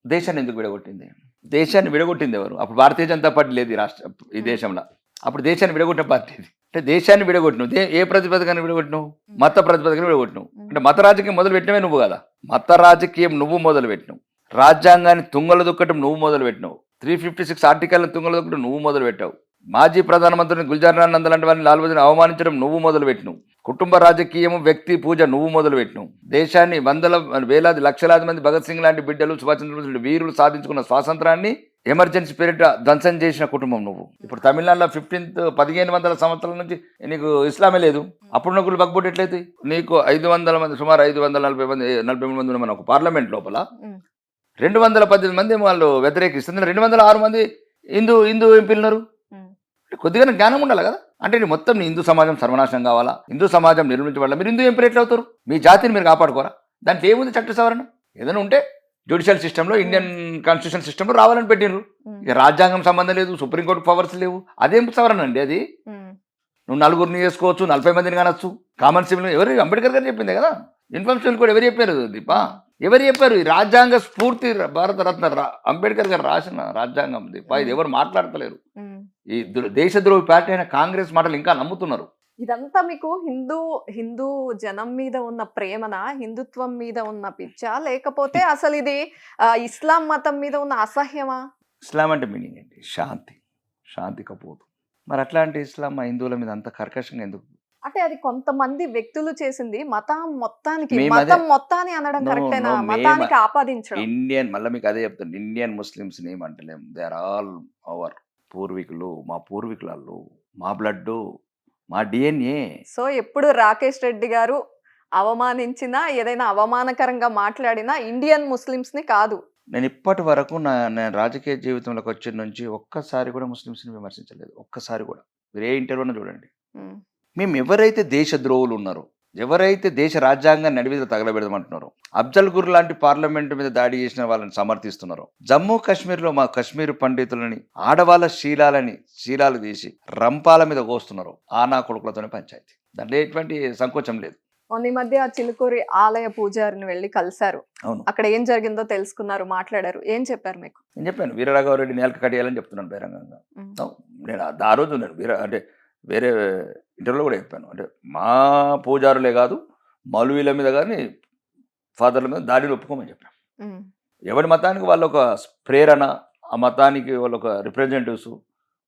దేశాన్ని ఎందుకు విడగొట్టింది? దేశాన్ని విడగొట్టింది ఎవరు? అప్పుడు భారతీయ జనతా పార్టీ లేదు ఈ దేశంలో. అప్పుడు దేశాన్ని విడగొట్టిన పార్టీ ఇది. అంటే దేశాన్ని విడగొట్టినావు. ఏ ప్రతిపదకాన్ని విడగొట్టినావు? మత ప్రతిపదకాన్ని విడగొట్టినావు. అంటే మత రాజకీయం మొదలు పెట్టినవే నువ్వు కదా. మత రాజకీయం నువ్వు మొదలు పెట్టినావు. రాజ్యాంగాన్ని తుంగలు దొక్కటం నువ్వు మొదలు పెట్టినావు. 356 ఆర్టికల్ని తుంగలు దొక్కటం నువ్వు మొదలు పెట్టావు. మాజీ ప్రధానమంత్రిని గుల్జార్ నందల్ లాంటి వారిని లాల్బదిని అవమానించడం నువ్వు మొదలు పెట్టినావు. కుటుంబ రాజకీయము, వ్యక్తి పూజ నువ్వు మొదలు పెట్టినావు. దేశాన్ని వేలాది లక్షలాది మంది భగత్ సింగ్ లాంటి బిడ్డలు, సుభాష్ చంద్రబోస్ వీరులు సాధించుకున్న స్వాతంత్రాన్ని ఎమర్జెన్సీ పీరియడ్ ధ్వంసం చేసిన కుటుంబం నువ్వు. ఇప్పుడు తమిళనాడులో 1500 సంవత్సరాల నుంచి నీకు ఇస్లామే లేదు. అప్పుడున్న గుళ్ళు బగ్బోట్ ఎట్లయితే నీకు 500 మంది, సుమారు 543 మంది ఉన్న మన ఒక పార్లమెంట్ లోపల 218 మంది వాళ్ళు వ్యతిరేకిస్తున్నారు. 206 మంది హిందూ ఎంపీలు ఉన్నారు. కొద్దిగా జ్ఞానం ఉండాలి కదా. అంటే నీ మొత్తం నీ హిందూ సమాజం సర్వనాశనం కావాలా? హిందూ సమాజం నిర్మించబడాలి. మీరు హిందూ ఎంపీలు ఎట్లా అవుతారు? మీ జాతిని మీరు కాపాడుకోరా? దాంట్లో ఏముంది చట్ట సవరణ? ఏదైనా ఉంటే జ్యుడిషియల్ సిస్టంలో, ఇండియన్ కాన్స్టిట్యూషన్ సిస్టంలో రావాలని పెట్టినరు. ఇక రాజ్యాంగం సంబంధం లేదు, సుప్రీంకోర్టు పవర్స్ లేవు. అదేం సవరణ అండి అది? నువ్వు 4 చేసుకోవచ్చు, 40 మందిని కానొచ్చు. కామన్ సివిల్ ఎవరు? అంబేద్కర్ గారు చెప్పిందే కదా. ఇన్ఫర్మేషన్ కూడా ఎవరు చెప్పారు దీపా? ఎవరు చెప్పారు? ఈ రాజ్యాంగ స్ఫూర్తి భారతరత్న అంబేద్కర్ గారు రాసిన రాజ్యాంగం దీపా. ఇది ఎవరు మాట్లాడతలేరు. ఈ దేశద్రోహి పార్టీ అయిన కాంగ్రెస్ మాటలు ఇంకా నమ్ముతున్నారు. ఇదంతా మీకు హిందూ జనం మీద ఉన్న ప్రేమనా, హిందుత్వం మీద ఉన్న పిచ్చా, లేకపోతే అసలు ఇది ఇస్లాం మతం మీద ఉన్న అసహ్యమా? ఇస్లాం అంటే మీనింగ్ ఏంటి? శాంతి కపోదు. మరి అట్లాంటి ఇస్లాం మా హిందువుల మీద అంత కర్కశంగా ఎందుకు? అంటే అది కొంతమంది వ్యక్తులు చేసింది. మతం మొత్తాన్ని అనడం No, కరెక్టేనా? no, మతానికి ఆపాదించడం. ఇండియన్, మళ్ళీ మీకు అదే చెప్తాను, ఇండియన్ ముస్లిమ్స్ ఏమంటలేం. దే ఆర్ ఆల్ అవర్ పూర్వీకులు, మా పూర్వీకులు, మా బ్లడ్, మా డిఎన్ఏ. సో ఎప్పుడు రాకేష్ రెడ్డి గారు అవమానించినా, ఏదైనా అవమానకరంగా మాట్లాడినా ఇండియన్ ముస్లిమ్స్ ని కాదు. నేను ఇప్పటి వరకు నేను రాజకీయ జీవితంలోకి వచ్చిన నుంచి ఒక్కసారి కూడా ముస్లిమ్స్ని విమర్శించలేదు. ఒక్కసారి కూడా. మీరు ఏ ఇంటర్వ్యూలో చూడండి. మేము ఎవరైతే దేశద్రోహులు ఉన్నారో, ఎవరైతే దేశ రాజ్యాంగాన్ని నడివిద తగలబెడదామంటున్నారో, అఫ్జల్ గురు లాంటి పార్లమెంటు మీద దాడి చేసిన వాళ్ళని సమర్థిస్తున్నారో, జమ్మూ కాశ్మీర్లో మా కాశ్మీర్ పండితులని, ఆడవాళ్ళ శీలాలు తీసి రంపాల మీద కోస్తున్నారు. ఆనా కొడుకులతోనే పంచాయతీ. దాంట్లో ఎటువంటి సంకోచం లేదు. మొన్న మధ్య చిలుకూరి ఆలయ పూజారిని వెళ్ళి కలిశారు. అవును. అక్కడ ఏం జరిగిందో తెలుసుకున్నారు, మాట్లాడారు. ఏం చెప్పారు మీకు? నేను చెప్పాను, వీరరాఘవరెడ్డి నేలక కట్టేయాలని చెప్తున్నాను బహిరంగంగా. నేను ఆ రోజు అంటే వేరే ఇంటర్వ్యూలో కూడా చెప్పాను. అంటే మా పూజారులే కాదు, మౌలవీల మీద కానీ ఫాదర్ల మీద దాడిని ఒప్పుకోమని చెప్పాను. ఎవరి మతానికి వాళ్ళ ఒక ప్రేరణ, ఆ మతానికి వాళ్ళ ఒక రిప్రజెంటేటివ్స్,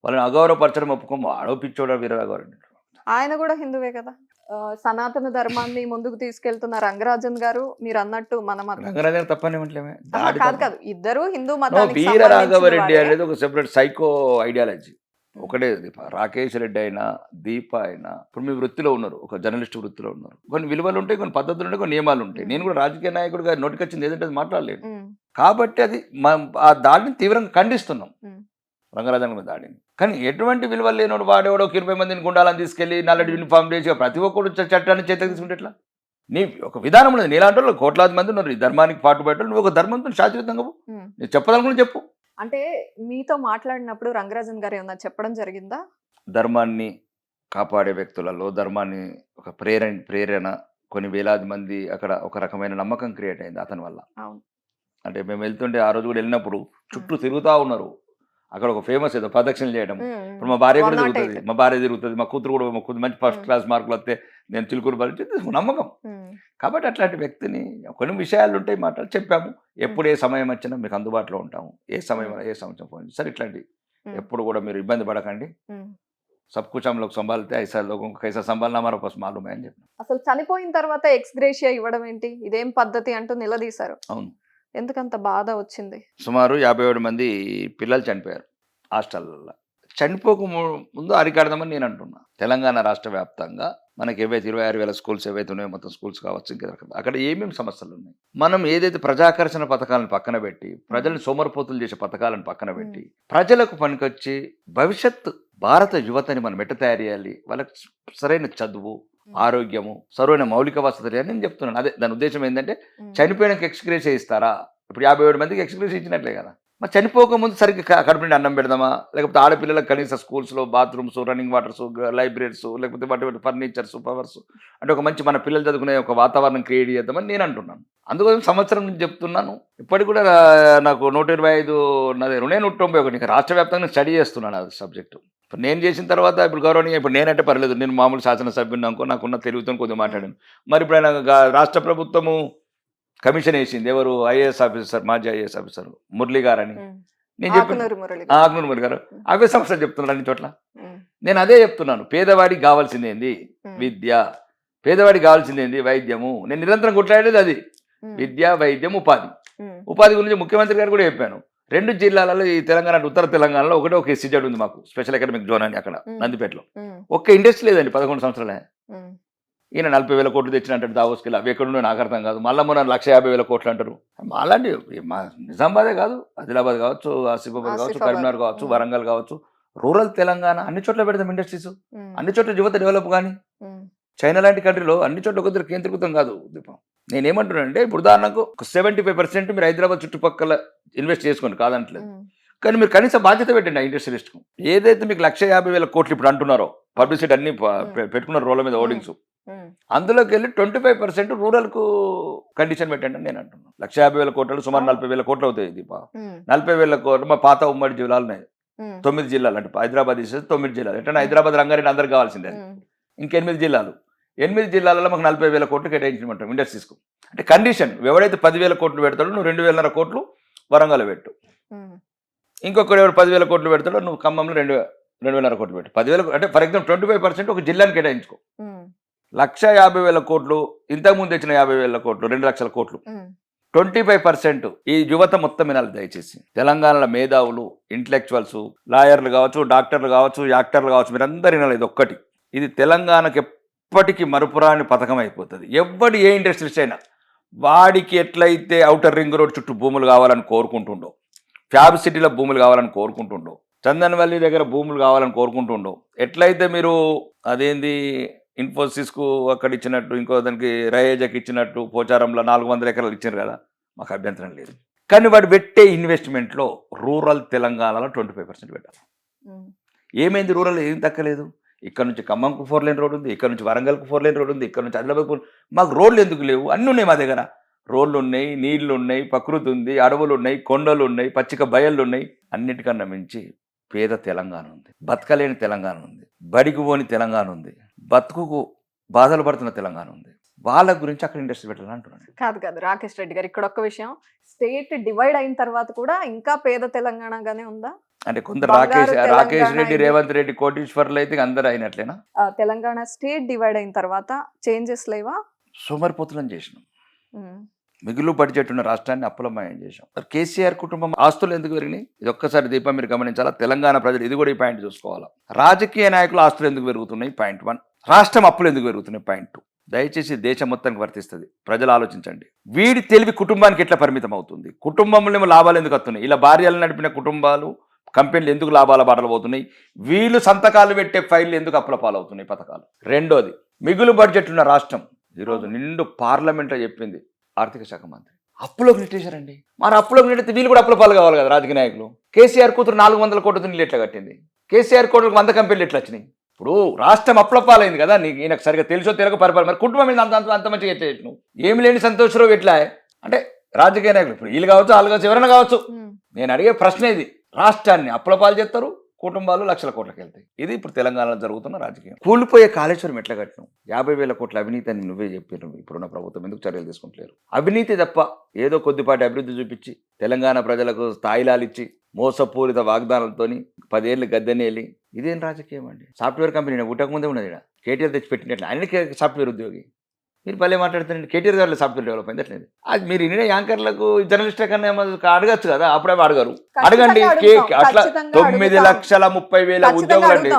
వాళ్ళని అగౌరవపరచడం ఒప్పుకోము. ఆడోపించోడ వీరరాఘవరెడ్డి. ఆయన కూడా హిందువే కదా. సనాతన ధర్మాన్ని ముందుకు తీసుకెళ్తున్న రంగరాజన్ గారు, మీరు అన్నట్టు మన మతం రంగరాజన్ తప్పనివ్వట్లేమే. కాదు ఇద్దరు హిందూ మతానికి వీరరాఘవరెడ్డి అనేది ఒక సెపరేట్ సైకో ఐడియాలజీ. ఒకటే దీప, రాకేష్ రెడ్డి అయినా దీప అయినా ఇప్పుడు మీ వృత్తిలో ఉన్నారు, ఒక జర్నలిస్ట్ వృత్తిలో ఉన్నారు, కొన్ని విలువలు ఉంటాయి, కొన్ని పద్ధతులు ఉంటాయి, కొన్ని నియమాలు ఉంటాయి. నేను కూడా రాజకీయ నాయకుడిగా నోటికొచ్చింది ఏదంటే అది మాట్లాడలేను. కాబట్టి అది ఆ దాడిని తీవ్రంగా ఖండిస్తున్నాం, రంగరాజన్ మీద దాడిని. కానీ ఎటువంటి విలువలు లేనోడు వాడేవాడు ఒక 20 మందిని గుండాలని తీసుకెళ్లి నల్లటి యూనిఫామ్ చేసి ప్రతి ఒక్కరు చట్టాన్ని చేతకు తీసుకుంటే ఎట్లా? నీ ఒక విధానం ఉన్నది. నీలాంటి వాళ్ళు కోట్లాది మంది ఉన్నారు ఈ ధర్మానికి పాటుపడ్డారు. నువ్వు ఒక ధర్మంతో శాశ్వతంగా నేను చెప్పదనుకుని చెప్పు. అంటే మీతో మాట్లాడినప్పుడు రంగరాజన్ గారు ఏమన్నా చెప్పడం జరిగిందా? ధర్మాన్ని కాపాడే వ్యక్తులలో ధర్మాన్ని ఒక ప్రేరణ కొన్ని వేలాది మంది అక్కడ ఒక రకమైన నమ్మకం క్రియేట్ అయింది అతని వల్ల. అంటే మేము వెళ్తుంటే ఆ రోజు కూడా వెళ్ళినప్పుడు చుట్టూ తిరుగుతూ ఉన్నారు. అక్కడ ఒక ఫేమస్ ఏదో ప్రదక్షిణలు చేయడం. ఇప్పుడు మా భార్య కూడా తిరుగుతుంది, మా భార్య తిరుగుతుంది, మా కూతురు కూడా, మా కూతురు మంచి ఫస్ట్ క్లాస్ మార్కులు వస్తే నేను చిలుకూరు భరించేది నమ్మకం. కాబట్టి అట్లాంటి వ్యక్తిని కొన్ని విషయాలు ఉంటాయి, మాటలు చెప్పాము. ఎప్పుడు ఏ సమయం వచ్చినా మీకు అందుబాటులో ఉంటాము, ఏ సమయం ఫోన్ సరే. ఇట్లాంటి ఎప్పుడు కూడా మీరు ఇబ్బంది పడకండి. సబ్ కుచ్ హమ్ లోగ్ సంభాలితే ఐసా లోగోं को कैसा संभालना हमारा पास मालूम है అని చెప్పి. అసలు చనిపోయిన తర్వాత ఎక్స్గ్రేషియా ఇవ్వడం ఏంటి, ఇదేం పద్ధతి అంటూ నిలదీశారు. అవును, ఎందుకంత బాధ వచ్చింది? సుమారు 57 మంది పిల్లలు చనిపోయారు హాస్టల్లో. చనిపోక ముందు అరికడదామని నేను అంటున్నా. తెలంగాణ రాష్ట్ర వ్యాప్తంగా మనకి ఏవైతే 26,000 స్కూల్స్ ఏవైతే ఉన్నాయో, మొత్తం స్కూల్స్ కావచ్చు, ఇంకా అక్కడ ఏమేమి సమస్యలు ఉన్నాయి. మనం ఏదైతే ప్రజాకర్షణ పథకాలను పక్కన పెట్టి, ప్రజలను సోమరిపోతులు చేసే పథకాలను పక్కన పెట్టి, ప్రజలకు పనికొచ్చి భవిష్యత్తు భారత యువతని మనం ఎట్ట తయారు చేయాలి, వాళ్ళకి సరైన చదువు, ఆరోగ్యము, సరైన మౌలిక వసతులు అని నేను చెప్తున్నాను. అదే దాని ఉద్దేశం ఏంటంటే, చనిపోయినాక ఎక్స్గ్రేస్ ఇస్తారా? ఇప్పుడు 57 మందికి ఎక్స్గ్రేస్ ఇచ్చినట్లే కదా. మరి చనిపోకముందు సరిగ్గా కడుపు నిండి అన్నం పెడదామా? లేకపోతే ఆడపిల్లలకు కనీస స్కూల్స్లో బాత్రూమ్స్, రన్నింగ్ వాటర్స్, లైబ్రరీస్, లేకపోతే వాటి ఫర్నిచర్స్, పవర్స్, అంటే ఒక మంచి మన పిల్లలు చదువుకునే ఒక వాతావరణం క్రియేట్ చేద్దామని నేను అంటున్నాను. అందుకోసం సంవత్సరం నుంచి చెప్తున్నాను. ఇప్పటికి కూడా నాకు 125 ఉన్నది, 191 రాష్ట్ర వ్యాప్తంగా స్టడీ చేస్తున్నాను ఆ సబ్జెక్టు. ఇప్పుడు నేను చేసిన తర్వాత ఇప్పుడు గౌరవనీయ, ఇప్పుడు నేనంటే పర్లేదు, నేను మామూలు శాసనసభ్యుని అనుకో, నాకున్న తెలుగుతో కొద్దిగా మాట్లాడాను. మరి ఇప్పుడు ఆయన రాష్ట్ర ప్రభుత్వము కమిషన్ వేసింది, ఎవరు ఐఏఎస్ ఆఫీసర్, మాజీ ఐఏఎస్ ఆఫీసర్ మురళి గారు అని. నేను చెప్పాను, ఆగ్నూరు మురళి గారు అవే సమస్యలు చెప్తున్నారు అన్ని చోట్ల. నేను అదే చెప్తున్నాను, పేదవాడికి కావాల్సింది ఏంది? విద్య. పేదవాడికి కావాల్సింది ఏంది? వైద్యము. నేను నిరంతరం కొట్లాడేది అది, విద్య, వైద్యం, ఉపాధి. ఉపాధి గురించి ముఖ్యమంత్రి గారు కూడా చెప్పాను. 2 జిల్లాలలో, ఈ తెలంగాణ ఉత్తర తెలంగాణలో ఒక ఎస్సీజెడ్ ఉంది మాకు, స్పెషల్ ఎకనామిక్ జోన్ అని, అక్కడ నందిపేటలో ఒక్క ఇండస్ట్రీ లేదండి. 11 సంవత్సరాలే. ఈయన 40,000 కోట్లు తెచ్చినట్టు దావోస్కి, అవి ఎక్కడున్నాయో నాకు అర్థం కాదు. మళ్ళీ మొన్న 150,000 కోట్లు అంటారు. అలాంటి మా నిజామాబాదే కాదు, ఆదిలాబాద్ కావచ్చు, ఆసిఫాబాద్ కావచ్చు, కరీంనగర్ కావచ్చు, వరంగల్ కావచ్చు, రూరల్ తెలంగాణ అన్ని చోట్ల పెడతాం ఇండస్ట్రీస్. అన్ని చోట్ల యువత డెవలప్. కానీ చైనా లాంటి కంట్రీలో అన్ని చోట్ల ఒక కేంద్రీకృతం కాదు దీపం. నేనేమంటున్నానంటే, ఇప్పుడు ఉదాహరణకు 75% మీరు హైదరాబాద్ చుట్టుపక్కల ఇన్వెస్ట్ చేసుకోండి, కాదంటలేదు. కానీ మీరు కనీస బాధ్యత పెట్టండి ఆ ఇండస్ట్రియలిస్ట్కు. ఏదైతే మీకు 150,000 కోట్లు ఇప్పుడు అంటున్నారో, పబ్లిసిటీ అన్ని పెట్టుకున్నారు రోడ్ల మీద హోర్డింగ్స్, అందులోకి వెళ్ళి 25% రూరల్కు కండిషన్ పెట్టండి అని నేను అంటున్నాను. 150,000 కోట్లు సుమారు 40,000 కోట్లు అవుతాయి దీప. 40,000 కోట్లు మా పాత ఉమ్మడి జిల్లాలు ఉన్నాయి, 9 జిల్లాలు. అంటే హైదరాబాద్ తీసేసి 9 జిల్లాలు. ఎట్లా హైదరాబాద్, రంగారెడ్డి అందరికి కావాల్సిందే. ఇంక 8 జిల్లాలు. 8 జిల్లాలలో మాకు 40,000 కోట్లు కేటాయించమంటాం ఇండస్ట్రీస్కు. అంటే కండిషన్, ఎవడైతే 10,000 కోట్లు పెడతాడో నువ్వు 2,500 కోట్లు వరంగల్ పెట్టు. ఇంకొకడు ఎవరు 10,000 కోట్లు పెడతాడో నువ్వు ఖమ్మంలో 2,500 కోట్లు పెట్టు. 10,000 అంటే ఫర్ ఎగ్జాంపుల్ 25% ఒక జిల్లాని కేటాయించుకో. 150,000 కోట్లు, ఇంతకుముందు తెచ్చిన 50,000 కోట్లు, 2,00,000 కోట్లు. 25% ఈ యువత మొత్తం వినాలి దయచేసి. తెలంగాణలో మేధావులు, ఇంటలెక్చువల్స్, లాయర్లు కావచ్చు, డాక్టర్లు కావచ్చు, యాక్టర్లు కావచ్చు, మీరందరూ వినాలి. ఇది ఒక్కటి, ఇది తెలంగాణకి ఎప్పటికీ మరుపురాని పథకం అయిపోతుంది. ఎవడు ఏ ఇండస్ట్రీస్ అయినా వాడికి ఎట్లయితే ఔటర్ రింగ్ రోడ్ చుట్టూ భూములు కావాలని కోరుకుంటుండో, ఫ్యాబ్ సిటీలో భూములు కావాలని కోరుకుంటుండో, చందన్వల్లి దగ్గర భూములు కావాలని కోరుకుంటుండో, ఎట్లయితే మీరు అదేంది ఇన్ఫోసిస్కు అక్కడ ఇచ్చినట్టు, ఇంకో దానికి రయేజాకి ఇచ్చినట్టు పోచారంలో 400 ఎకరాలు ఇచ్చారు కదా, మాకు అభ్యంతరం లేదు. కానీ వాడు పెట్టే ఇన్వెస్ట్మెంట్లో రూరల్ తెలంగాణలో 25% పెట్టాలి. ఏమైంది? రూరల్ ఏం తక్కలేదు. ఇక్కడ నుంచి ఖమ్మంకు 4 లేన్ రోడ్ ఉంది, ఇక్కడ నుంచి వరంగల్కు 4 లేన్ రోడ్ ఉంది, ఇక్కడ నుంచి ఆదిలాబాద్. మాకు రోడ్లు ఎందుకు లేవు? అన్నీ ఉన్నాయి మా దగ్గర. రోడ్లు ఉన్నాయి, నీళ్లు ఉన్నాయి, ప్రకృతి ఉంది, అడవులు ఉన్నాయి, కొండలు ఉన్నాయి, పచ్చిక బయళ్ళు ఉన్నాయి. అన్నిటికన్నా మించి పేద తెలంగాణ ఉంది, బతకలేని తెలంగాణ ఉంది, బడికి పోని తెలంగాణ ఉంది, బతుకుకు బాధలు పడుతున్న తెలంగాణ ఉంది. వాళ్ళ గురించి అక్కడ ఇండస్ట్రీ పెట్టాలని అంటున్నాను. కాదు రాకేష్ రెడ్డి గారు, ఇక్కడ ఒక్క విషయం, స్టేట్ డివైడ్ అయిన తర్వాత కూడా ఇంకా పేద తెలంగాణగానే ఉందా? అంటే కొందరు రాకేష్ రెడ్డి, రేవంత్ రెడ్డి కోటీశ్వర్లు అయితే అందరూ అయినట్లేనా? తెలంగాణ స్టేట్ డివైడ్ అయిన తర్వాత చేంజెస్ లేవా? సోమరిపోతులను చేసినాం. మిగులు బడ్జెట్ ఉన్న రాష్ట్రాన్ని అప్పులమయం చేశాం. మరి కేసీఆర్ కుటుంబం ఆస్తులు ఎందుకు పెరిగినాయి? ఇది ఒక్కసారి దీపం మీరు గమనించాలా. తెలంగాణ ప్రజలు ఇది కూడా ఈ పాయింట్ చూసుకోవాలా. రాజకీయ నాయకుల ఆస్తులు ఎందుకు పెరుగుతున్నాయి? పాయింట్ 1. రాష్ట్రం అప్పులు ఎందుకు పెరుగుతున్నాయి? పాయింట్ 2. దయచేసి దేశం మొత్తానికి వర్తిస్తుంది. ప్రజలు ఆలోచించండి. వీడి తెలివి కుటుంబానికి ఎట్లా పరిమితం అవుతుంది? కుటుంబంలో లాభాలు ఎందుకు వస్తున్నాయి? ఇలా భార్యలు నడిపిన కుటుంబాలు కంపెనీలు ఎందుకు లాభాల బాటలు పోతున్నాయి? వీళ్ళు సంతకాలు పెట్టే ఫైళ్ళు ఎందుకు అప్పుల పాలవుతున్నాయి పథకాలు? రెండోది, మిగులు బడ్జెట్ ఉన్న రాష్ట్రం ఈరోజు నిండు పార్లమెంట్లో చెప్పింది ఆర్థిక శాఖ మంత్రి అప్పులోకి నెట్టేశారండి. మరి అప్పులోకి నెట్టితే వీళ్ళు కూడా అప్పుల పాలు కావాలి కదా రాజకీయ నాయకులు. కేసీఆర్ కూతురు 400 కోట్లతో నీళ్ళు ఎట్లా కట్టింది? కేసీఆర్ కోట్లకు 100 కంపెనీలు ఎట్లా వచ్చినాయి? ఇప్పుడు రాష్ట్రం అప్పుల పాలైంది కదా. నీకు ఈయనకు సరిగా తెలుసో తెలియక పరిపాలన. మరి కుటుంబం మీద అంత మంచిగా ఎట్లా చేసినావు? ఏమి లేని సంతోషరావు ఎట్లా అంటే రాజకీయ నాయకులు ఇప్పుడు వీళ్ళు కావచ్చు, వాళ్ళు కావచ్చు, ఎవరైనా కావచ్చు. నేను అడిగే ప్రశ్న ఇది. రాష్ట్రాన్ని అప్పుల పాలు చేస్తారు, కుటుంబాలు లక్షల కోట్లకి వెళ్తాయి. ఇది ఇప్పుడు తెలంగాణలో జరుగుతున్న రాజకీయం. కూలిపోయే కాళేశ్వరం ఎట్లా కట్టినాం? 50,000 కోట్ల అవినీతి అని నువ్వే చెప్పినావు. ఇప్పుడున్న ప్రభుత్వం ఎందుకు చర్యలు తీసుకుంటలేరు? అవినీతి తప్ప ఏదో కొద్దిపాటి అభివృద్ధి చూపించి తెలంగాణ ప్రజలకు స్థాయిలాలు ఇచ్చి మోసపూరిత వాగ్దానాలతోని 10 ఏళ్ళు గద్దెనేలి ఇదేం రాజకీయం అండి? సాఫ్ట్వేర్ కంపెనీ పుట్టక ముందే ఉన్నది. కేటీఆర్ తెచ్చి పెట్టినట్లు ఆయన సాఫ్ట్వేర్ ఉద్యోగి. మీరు భలే మాట్లాడుతారండి. కేటీఆర్ గారు సాఫ్ట్వేర్ డెవలప్ అయింది అట్లేదు. అది మీరు ఇన్ని యాంకర్లకు జర్నలిస్ట్ కన్నా అడగచ్చు కదా. అప్పుడే అడగరు. అడగండి. అట్లా 9,30,000 ఉద్యోగులు అండి.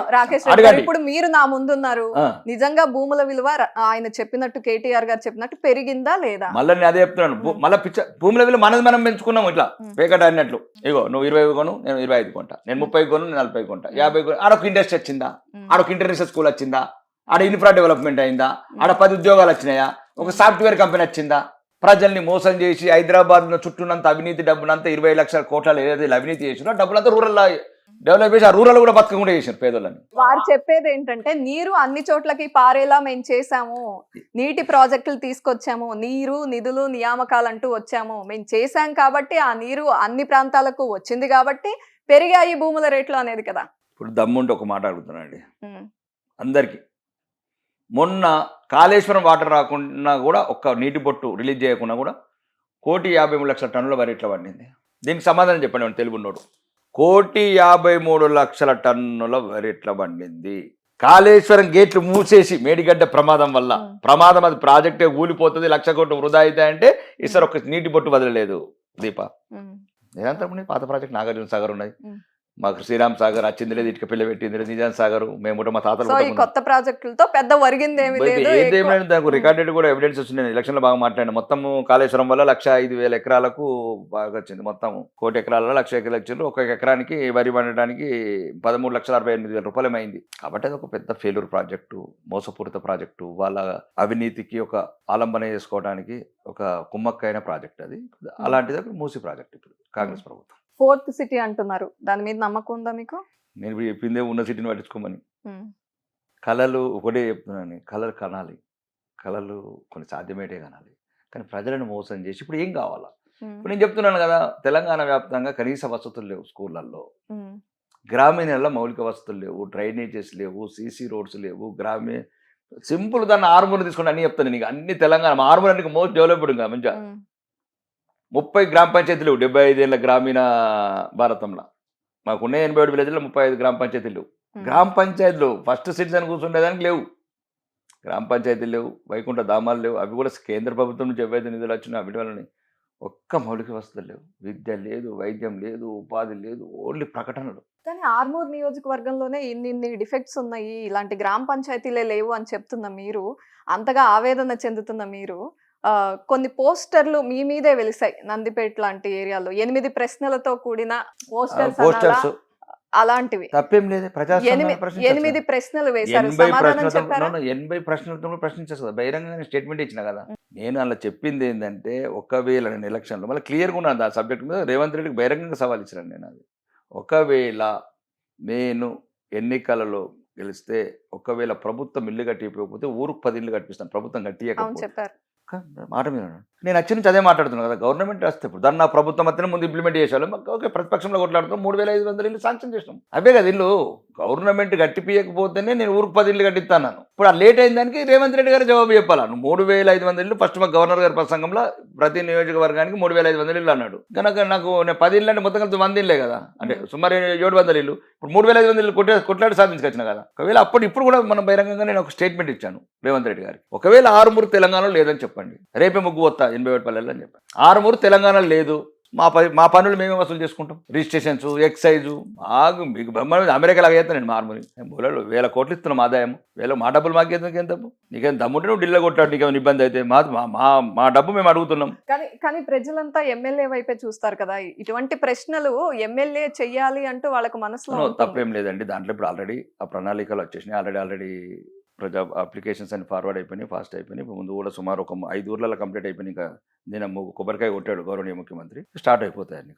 అడగండి. ఇప్పుడు మీరు నా ముందున్నారు. నిజంగా భూముల విలువ ఆయన చెప్పినట్టు కేటీఆర్ గారు చెప్పినట్టు పెరిగిందా లేదా? మళ్ళీ నేను అదే చెప్తున్నాను. మళ్ళీ భూముల విలువ మనది మనం పెంచుకున్నాం. ఇట్లా పేకట అన్నట్లు. ఇగో నువ్వు 20 కొను, నేను 25 కొంటా. నేను 30 కొను, నేను 40 కొంటా. 50 కొను. ఆడొక ఇండస్ట్రీ వచ్చిందా? ఆడొక ఇంటర్నేషనల్ స్కూల్ వచ్చిందా? ఆడ ఇన్ఫ్రా డెవలప్మెంట్ అయిందా? ఆడ 10 ఉద్యోగాలు వచ్చినాయా? ఒక సాఫ్ట్వేర్ కంపెనీ వచ్చిందా? ప్రజల్ని మోసం చేసి హైదరాబాద్లో చుట్టూనంత అవినీతి డబ్బునంతా 20 లక్షల కోట్ల ఏదైతే అవినీతి చేసినా డబ్బులంతా రూరల్ డెవలప్ చేసి ఆ రూరల్ కూడా బతకకుండా చేశారు పేదలని. వారు చెప్పేది ఏంటంటే నీరు అన్ని చోట్లకి పారేలా మేము చేశాము, నీటి ప్రాజెక్టులు తీసుకొచ్చాము, నీరు నిధులు నియామకాలంటూ వచ్చాము, మేము చేశాం కాబట్టి ఆ నీరు అన్ని ప్రాంతాలకు వచ్చింది కాబట్టి పెరిగాయి భూముల రేట్లు అనేది కదా. ఇప్పుడు దమ్ముంటే ఒక మాట అడుగుతున్నానండి అందరికీ. మొన్న కాళేశ్వరం వాటర్ రాకుండా కూడా ఒక్క నీటి బొట్టు రిలీజ్ చేయకుండా కూడా 1,53,00,000 టన్నుల వరి ఎట్లా పండింది? దీనికి సమాధానం చెప్పండి తెలుగున్నోడు. 1,53,00,000 టన్నుల వరి ఎట్లా పండింది? కాళేశ్వరం గేట్లు మూసేసి మేడిగడ్డ ప్రమాదం వల్ల ప్రమాదం, అది ప్రాజెక్టే కూలిపోతుంది, 1,00,000 కోట్లు వృధా అవుతాయంటే ఈసారి ఒక నీటి బొట్టు వదలలేదు దీప. నిరంతరం పాత ప్రాజెక్ట్ నాగార్జున సాగర్ ఉన్నాయి, మాకు శ్రీరామ్ సాగర్ వచ్చింది లేదు, ఇటుక పిల్ల పెట్టింది లేదు, నిజాం సాగర్ మేము మా తాతలు కొత్త ప్రాజెక్టులతో పెద్ద వరిగింది ఏదేమైనా దానికి రికార్డెడ్ కూడా ఎవిడెన్స్ వచ్చింది. ఎలక్షన్లో బాగా మాట్లాడిన మొత్తం కాళేశ్వరం వల్ల 105,000 ఎకరాలకు బాగా వచ్చింది. మొత్తం 1,00,000 ఎకరాలలో 1,00,000 ఎకరాలు ఇచ్చారు. ఒక ఎకరానికి వరి పండడానికి 13,68,000 రూపాయలు అయింది. కాబట్టి అది ఒక పెద్ద ఫెయిల్యూర్ ప్రాజెక్టు, మోసపూరిత ప్రాజెక్టు, వాళ్ళ అవినీతికి ఒక ఆలంబన చేసుకోవడానికి ఒక కుమ్మక్కైన ప్రాజెక్ట్ అది. అలాంటిది మూసి ప్రాజెక్ట్ ఇప్పుడు కాంగ్రెస్ ప్రభుత్వం. 4th సిటీ అంటున్నారు, దాని మీద నమ్మకం ఉందా మీకు? నేను ఇప్పుడు చెప్పిందే ఉన్న సిటీని పట్టించుకోమని. కళలు ఒకటే చెప్తున్నాను, కళలు కనాలి, కళలు కొన్ని సాధ్యమేటే కనాలి. కానీ ప్రజలను మోసం చేసి ఇప్పుడు ఏం కావాలా? ఇప్పుడు నేను చెప్తున్నాను కదా, తెలంగాణ వ్యాప్తంగా కనీస వసతులు లేవు స్కూళ్ళల్లో, గ్రామీణాల్లో మౌలిక వసతులు లేవు, డ్రైనేజెస్ లేవు, సీసీ రోడ్స్ లేవు, సింపుల్ దాన్ని ఆర్మూర్ తీసుకుంటే అన్ని చెప్తాను నీకు. అన్ని తెలంగాణ ఆర్మూర్ అన్ని మోస్ట్ డెవలప్డ్ ఇంకా మంచిగా 30 గ్రామ పంచాయతీలు 75 ఏళ్ళ గ్రామీణ భారతంలో. మాకున్న 87 విలేజ్లో 35 గ్రామ పంచాయతీలు. గ్రామ పంచాయతీలు ఫస్ట్ సిటిజన్ కూర్చుండేదానికి లేవు, గ్రామ పంచాయతీలు లేవు, వైకుంఠ ధామాలు లేవు. అవి కూడా కేంద్ర ప్రభుత్వం నుంచి ఏవైతే నిధులు వచ్చినా వీటి వల్లనే ఒక్క మౌలిక వసతులు లేవు, విద్య లేదు, వైద్యం లేదు, ఉపాధి లేదు, ఓన్లీ ప్రకటనలు. కానీ ఆర్మూర్ నియోజకవర్గంలోనే ఇన్ని డిఫెక్ట్స్ ఉన్నాయి, ఇలాంటి గ్రామ పంచాయతీలే లేవు అని చెప్తున్న మీరు, అంతగా ఆవేదన చెందుతున్న మీరు, కొన్ని పోస్టర్లు మీ మీదే వెలిసాయి నందిపేట లాంటి ఏరియాలో, 8 ప్రశ్నలతో కూడిన పోస్టర్స్ అలాంటివి. తప్పేం లేదు, 8 ప్రశ్నలు వేశారు, సమాధానం చెప్పారు. 80 ప్రశ్నలతో ప్రశ్నించేస్తుంది. బహిరంగంగా స్టేట్మెంట్ ఇచ్చిన కదా. నేను అలా చెప్పింది ఏంటంటే, ఒకవేళ నేను ఎలక్షన్లో మళ్ళీ క్లియర్గా ఉన్నాను ఆ సబ్జెక్ట్ మీద, రేవంత్ రెడ్డికి బహిరంగంగా సవాల్ ఇచ్చినాను నేను. అది ఒకవేళ నేను ఎన్నికలలో గెలిస్తే, ఒకవేళ ప్రభుత్వం ఇల్లు కట్టిపోకపోతే ఊరుకు 10 ఇల్లు కట్టిస్తాను, ప్రభుత్వం కట్టియకపోతే చెప్పారు మాట మీద. నేను వచ్చి నుంచి అదే మాట్లాడుతున్నాను కదా, గవర్నమెంట్ వస్తే ఇప్పుడు దాన్ని నా ప్రభుత్వం మధ్యన ముందు ఇంప్లిమెంట్ చేసేవాళ్ళం. ఓకే, ప్రతిపక్షంలో కొట్లాడుతున్నాం, 3,500 ఇల్లు శాంక్షన్ చేసినాం. అవే కదా ఇల్లు. గవర్నమెంట్ కట్టిపోయకపోతేనే నేను ఊరికి 10 ఇల్లు కట్టిస్తాను. ఇప్పుడు ఆ లేట్ అయిన దానికి రేవంత్ రెడ్డి గారు జవాబు చెప్పాలా? నువ్వు 3,500 ఇల్లు ఫస్ట్ మా గవర్నర్ గారి ప్రసంగంలో ప్రతి నియోజకవర్గానికి 3,500 ఇల్లు అన్నాడు. కనుక నాకు నేను 10 ఇల్లు అంటే మొత్తం కలిసి 100 ఇల్లే కదా, అంటే సుమారు 700 ఇల్లు. ఇప్పుడు 3,500 ఇల్లు కొట్లాడి సాధించుకొచ్చిన కదా. ఒకవేళ ఇప్పుడు కూడా మనం బహిరంగంగా నేను ఒక స్టేట్మెంట్ ఇచ్చాను రేవంత్ రెడ్డి గారికి, ఒకవేళ ఆర్మూర్ తెలంగాణలో లేదని చెప్పండి. చెప్పండి, రేపే ముగ్గు వస్తా 80 పల్లెల్లో అని చెప్పండి. ఆరుమూరు తెలంగాణలో లేదు, మా పనులు మేమే వసూలు చేసుకుంటాం, రిజిస్ట్రేషన్స్, ఎక్సైజు, మీకు బ్రహ్మాండ అమెరికా లాగా చేస్తాను నేను మార్మూలి మూలలో 1000 కోట్లు ఇస్తున్నాం ఆదాయం, మా డబ్బులు మాకేందుకు ఎంత నీకేం దమ్ముంటే నువ్వు ఢిల్లో కొట్టాడు, నీకేమైనా ఇబ్బంది అయితే మా డబ్బు మేము అడుగుతున్నాం. కానీ ప్రజలంతా ఎమ్మెల్యే వైపే చూస్తారు కదా, ఇటువంటి ప్రశ్నలు ఎమ్మెల్యే చెయ్యాలి అంటూ వాళ్ళకు మనసులో తప్పేం లేదండి. దాంట్లో ఇప్పుడు ఆల్రెడీ ఆ ప్రణాళికలు వచ్చేసినాయి, ఆల్రెడీ ప్రజా అప్లికేషన్స్ అన్ని ఫార్వర్డ్ అయిపోయినాయి, ఫాస్ట్ అయిపోయినాయి. ఇప్పుడు ముందు కూడా సుమారు ఒక 5 ఊర్లలో కంప్లీట్ అయిపోయినాయి. ఇంకా నేను కొబ్బరికాయ కొట్టాడు గౌరవనీయ ముఖ్యమంత్రి, స్టార్ట్ అయిపోతాయి.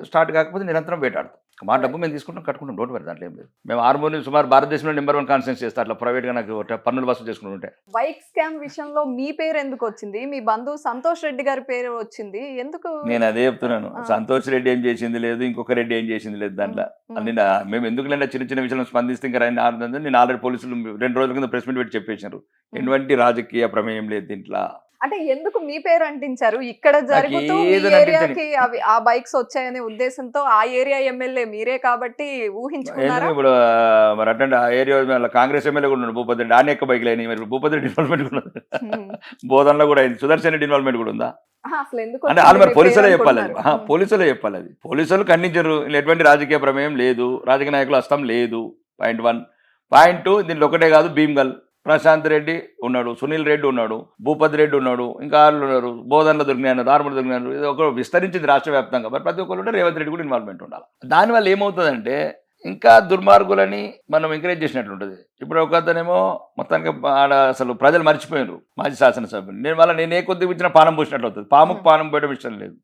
స్టార్ట్ కాకపోతే నిరంతరం వేటాడతాం. మా డబ్బు మేము తీసుకుంటాం, కట్టుకుంటాం, డోంట్ వరీ, దాంట్లో ఏం లేదు. మేము ఆర్మూర్ని సుమారు భారతదేశంలో నెంబర్ 1 కాన్స్టిట్యూన్సీ చేస్తాం. అట్లా ప్రైవేట్గా నాకు పన్నులు వసూలు చేసుకుంటుంటే. బైక్ స్కామ్ విషయంలో మీ పేరు ఎందుకు వచ్చింది? మీ బంధువు సంతోష్ రెడ్డి గారి పేరు వచ్చింది ఎందుకు? నేను అదే చెప్తున్నాను, సంతోష్ రెడ్డి ఏం చేసింది లేదు, ఇంకొక రెడ్డి ఏం చేసింది లేదు దాంట్లో. అన్ని మేము ఎందుకులేండి చిన్న చిన్న విషయాలను స్పందిస్తే ఇంకా నేను ఆల్రెడీ పోలీసులు 2 రోజుల కింద ప్రెస్ మీట్ పెట్టి చెప్పేశారు, ఎటువంటి రాజకీయ ప్రమేయం లేదు దీంట్లో. అంటే ఎందుకు మీ పేరు అంటించారు? ఇక్కడ జరుగుతూ మీ ఏరియాకి అవి ఆ బైక్స్ వచ్చాయనే ఉద్దేశంతో ఆ ఏరియా ఎమ్మెల్యే మీరే కాబట్టి ఊహించుకున్నారా? ఇప్పుడు మరి అంటే ఆ ఏరియా కాంగ్రెస్ ఎమ్మెల్యే కూడా ఉన్నాడు భూపతి రెడ్డి, ఆయన ఎక్క బైక్లు అయినాయి. మరి భూపతి రెడ్డి ఇన్వాల్వ్మెంట్ కూడా ఉంది, బోధనలో కూడా అయింది, సుదర్శన్ రెడ్డి ఇన్వాల్వ్మెంట్ కూడా ఉందా అసలు ఎందుకు అంటే వాళ్ళు మరి పోలీసులే చెప్పాలి, పోలీసులే చెప్పాలి. అది పోలీసులు ఖండించరు, ఎటువంటి రాజకీయ ప్రమేయం లేదు, రాజకీయ నాయకులు హస్తం లేదు. పాయింట్ 1. పాయింట్ 2, దీంట్లో ఒకటే కాదు, భీమ్గల్ ప్రశాంత్ రెడ్డి ఉన్నాడు, సునీల్ రెడ్డి ఉన్నాడు, భూపతి రెడ్డి ఉన్నాడు, ఇంకా వాళ్ళు ఉన్నారు, బోధనలో దొరికినారు, ఆర్మూర్ దొరికినారు. ఇది ఒక విస్తరించింది రాష్ట్ర వ్యాప్తంగా. మరి ప్రతి ఒక్కరు రేవంత్ రెడ్డి కూడా ఇన్వాల్వ్మెంట్ ఉండాలి. దానివల్ల ఏమవుతుందంటే ఇంకా దుర్మార్గులని మనం ఎంకరేజ్ చేసినట్లు ఉంటుంది. ఇప్పుడు ఒక అతనేమో మొత్తానికి ఆడ అసలు ప్రజలు మర్చిపోయారు మాజీ శాసనసభ్యులు, నేను ఏ కొద్దిగా ఇచ్చిన పానం పోసినట్లు అవుతుంది. పాముకు పానం పోయడం ఇష్టం లేదు,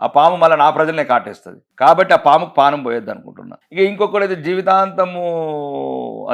ఆ పాము మళ్ళీ నా ప్రజలనే కాటేస్తుంది. కాబట్టి ఆ పాముకు పానం పోయేద్ది అనుకుంటున్నా. ఇక ఇంకొకటి జీవితాంతము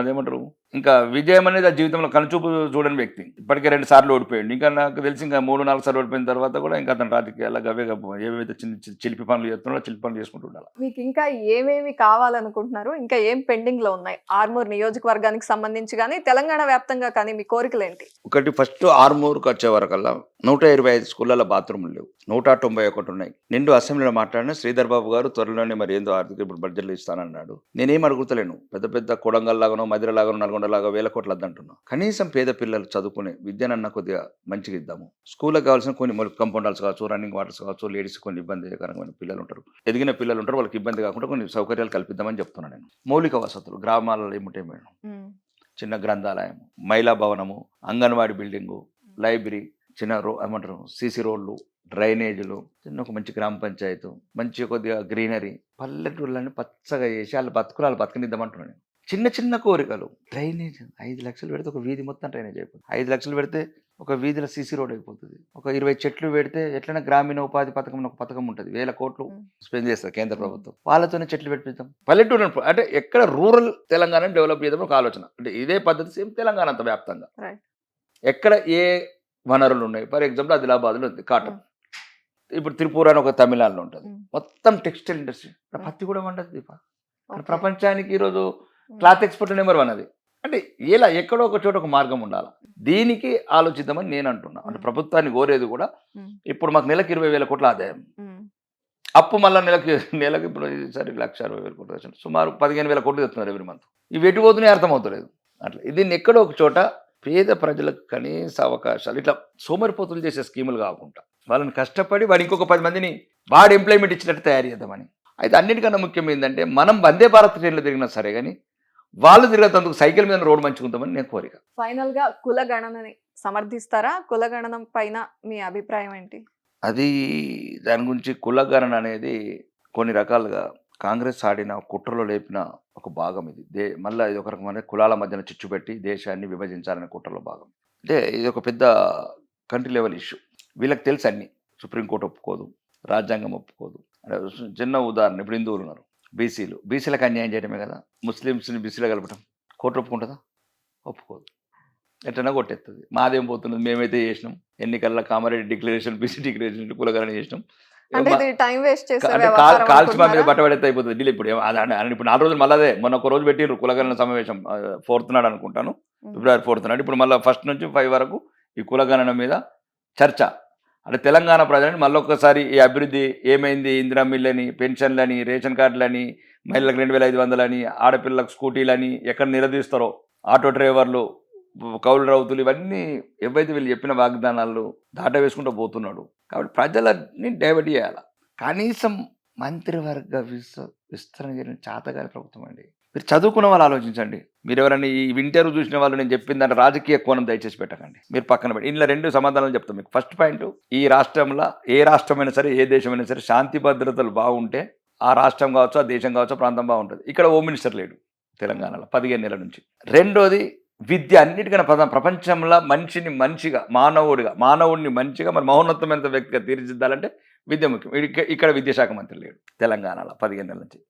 అదేమంటారు, ఇంకా విజయం అనేది ఆ జీవితంలో కనుచూపు చూడని వ్యక్తి, ఇప్పటికే 2 సార్లు ఓడిపోయాడు. ఇంకా నాకు తెలిసి ఇంకా 3-4 సార్లు ఓడిపోయిన తర్వాత కూడా ఇంకా అతను రాజకీయాల్లో గవే ఏవైతే చిన్న చిలిపి పనులు చేస్తున్నాడో చిలిపి పనులు చేసుకుంటూ ఉండాలి. మీకు ఇంకా ఏమేమి కావాలనుకుంటున్నారు? ఇంకా ఏం పెండింగ్ లో ఉన్నాయి ఆర్మూర్ నియోజకవర్గానికి సంబంధించి కానీ తెలంగాణ వ్యాప్తంగా కానీ మీ కోరికలు ఏంటి? ఒకటి, ఫస్ట్ ఆర్మూర్కి వచ్చే వరకల్లా 125 స్కూళ్ళలో బాత్రూములు లేవు, 191 ఉన్నాయి. నిండు అసెంబ్లీలో మాట్లాడిన శ్రీధర్ బాబు గారు త్వరలోనే మరి ఏందో ఆర్థిక ఇప్పుడు బడ్జెట్లు ఇస్తానన్నాడు. నేనేం అడుగుతలేను, పెద్ద కొడంగల్ లాగానో మధిరలాగానో నల్గొండలాగా 1000 కోట్లు వద్దంటున్నాను. కనీసం పేద పిల్లలు చదువుకునే విద్యనన్నా కొద్దిగా మంచిగా ఇద్దాము. స్కూల్కి కావాల్సిన కొన్ని కంపౌండర్స్ కావచ్చు, రన్నింగ్ వాటర్స్ కావచ్చు, లేడీస్ కొన్ని ఇబ్బందికరమైన పిల్లలు ఉంటారు, ఎదిగిన పిల్లలు ఉంటారు, వాళ్ళకి ఇబ్బంది కాకుండా కొన్ని సౌకర్యాలు కల్పిద్దామని చెప్తున్నాను నేను. మౌలిక వసతులు గ్రామాలలో ఏమిటే మేడం, చిన్న గ్రంథాలయం, మహిళా భవనము, అంగన్వాడీ బిల్డింగు, లైబ్రరీ, చిన్న ఏమంటారు సీసీ రోడ్లు, డ్రైనేజీలు, చిన్న ఒక మంచి గ్రామ పంచాయతీ, మంచి కొద్దిగా గ్రీనరీ, పల్లెటూళ్ళని పచ్చగా చేసి వాళ్ళు బతకనిద్దామంటున్నాను. చిన్న కోరికలు. డ్రైనేజ్ 5 లక్షలు పెడితే ఒక వీధి మొత్తం డ్రైనేజ్ అయిపోతుంది. 5 లక్షలు పెడితే ఒక వీధిలో సీసీ రోడ్ అయిపోతుంది. ఒక 20 చెట్లు పెడితే ఎట్లైనా గ్రామీణ ఉపాధి పథకం ఒక పథకం ఉంటుంది, 1000 కోట్లు స్పెండ్ చేస్తారు కేంద్ర ప్రభుత్వం, వాళ్ళతోనే చెట్లు పెట్టిద్దాం. పల్లెటూరు అంటే ఎక్కడ రూరల్ తెలంగాణ డెవలప్ చేద్దాం ఒక ఆలోచన. అంటే ఇదే పద్ధతి సేమ్ తెలంగాణ అంత వ్యాప్తంగా ఎక్కడ ఏ వనరులు ఉన్నాయి. ఫర్ ఎగ్జాంపుల్ ఆదిలాబాద్లో ఉంది కాటన్, ఇప్పుడు త్రిపుర అని ఒక తమిళనాడులో ఉంటుంది, మొత్తం టెక్స్టైల్ ఇండస్ట్రీ, పత్తి కూడా వండదు దీప. ప్రపంచానికి ఈరోజు క్లాత్ ఎక్స్పోర్ట్ నెంబర్ 1 అది. అంటే ఇలా ఎక్కడో ఒక చోట ఒక మార్గం ఉండాలి. దీనికి ఆలోచిద్దామని నేను అంటున్నా. అంటే ప్రభుత్వాన్ని కోరేది కూడా, ఇప్పుడు మాకు నెలకు 20,000 కోట్ల ఆదాయం, అప్పు మళ్ళీ నెలకి ఇప్పుడు ఈసారి 1,60,000 కోట్లు, సుమారు 15,000 కోట్లు తెస్తున్నారు ఎవ్రీ మంత్. ఇవి ఎటు పోతున్నాయి అర్థమవుతలేదు. అట్లా దీన్ని ఎక్కడో ఒక చోట పేద ప్రజలకు కనీస అవకాశాలు, ఇట్లా సోమరిపోతులు చేసే స్కీములు కాకుండా వాళ్ళని కష్టపడి వాడు ఇంకొక 10 మందిని వాడు ఎంప్లాయ్మెంట్ ఇచ్చినట్టు తయారు చేద్దామని. అయితే అన్నిటికన్నా ముఖ్యం ఏంటంటే మనం వందే భారత్ ట్రైన్లో తిరిగినా సరే కానీ వాళ్ళు తిరిగేందుకు సైకిల్ మీద రోడ్డు మంచుకుంటామని నేను కోరిక. ఫైనల్ గా కులగణనని సమర్థిస్తారా? కులగణనం పైన మీ అభిప్రాయం ఏంటి? అది దాని గురించి కులగణన అనేది కొన్ని రకాలుగా కాంగ్రెస్ ఆడిన కుట్రలో లేపిన ఒక భాగం ఇది. మళ్ళీ ఇది ఒక రకమైన కులాల మధ్యన చిచ్చు పెట్టి దేశాన్ని విభజించాలనే కుట్రలో భాగం. అంటే ఇది ఒక పెద్ద కంట్రీ లెవెల్ ఇష్యూ. వీళ్ళకి తెలుసు అన్ని, సుప్రీంకోర్టు ఒప్పుకోదు, రాజ్యాంగం ఒప్పుకోదు. చిన్న ఉదాహరణ, ఇప్పుడు హిందువులు ఉన్నారు, బీసీలకు అన్యాయం చేయడమే కదా. ముస్లిమ్స్ని బీసీలో కలపడం కోర్టు ఒప్పుకుంటుందా? ఒప్పుకోదు, ఎట్లన్నా కొట్టేస్తుంది. మాదేం పోతున్నది, మేమైతే చేసినాం ఎన్నికల్లో కామారెడ్డి డిక్లరేషన్, బీసీ డిక్లరేషన్, కులగణన చేసినాం. కాల్చి మా మీద బట్టబడితే అయిపోతుంది ఢిల్లీ. ఇప్పుడు ఇప్పుడు 4 రోజులు మళ్ళీ అదే, మొన్న ఒక రోజు పెట్టిర్రు కులగణన సమావేశం, 4th నాడు అనుకుంటాను, ఫిబ్రవరి 4th నాడు. ఇప్పుడు మళ్ళీ 1 నుంచి 5 వరకు ఈ కులగణన మీద చర్చ. అంటే తెలంగాణ ప్రజలని మళ్ళొక్కసారి ఈ అభివృద్ధి ఏమైంది, ఇందిరా మిల్లని, పెన్షన్లని, రేషన్ కార్డులని, మహిళలకు 2,500 అని, ఆడపిల్లలకు స్కూటీలని ఎక్కడ నిలదీస్తారో, ఆటో డ్రైవర్లు కౌలు రౌతులు ఇవన్నీ ఏవైతే వీళ్ళు చెప్పిన వాగ్దానాలు దాట వేసుకుంటూ పోతున్నాడు. కాబట్టి ప్రజలని డైవర్ట్ చేయాలి. కనీసం మంత్రివర్గ విస్తరణ చేయడం చేతగాని ప్రభుత్వం అండి. మీరు చదువుకున్న వాళ్ళు ఆలోచించండి. మీరు ఎవరైనా ఈ ఇంటర్వ్యూ చూసిన వాళ్ళు నేను చెప్పిన దాంట్లో రాజకీయ కోణం దయచేసి పెట్టకండి. మీరు పక్కన పెట్టి ఇందులో 2 సమాధానాలు చెప్తాం మీకు. ఫస్ట్ పాయింట్, ఈ రాష్ట్రంలో ఏ రాష్ట్రమైనా సరే ఏ దేశమైనా సరే శాంతి భద్రతలు బాగుంటే ఆ రాష్ట్రం కావచ్చు, ఆ దేశం కావచ్చు, ఆ ప్రాంతం బాగుంటుంది. ఇక్కడ హోమ్ మినిస్టర్ లేడు తెలంగాణలో 15 నెలల నుంచి. రెండోది విద్య. అన్నిటికన్నా ప్రపంచంలో మనిషిని మంచిగా మానవుడిని మంచిగా మరి మహోన్నతమైన వ్యక్తిగా తీర్చిదిద్దాలంటే విద్య ముఖ్యం. ఇక్కడ విద్యాశాఖ మంత్రి లేడు తెలంగాణలో 15 నెలల నుంచి.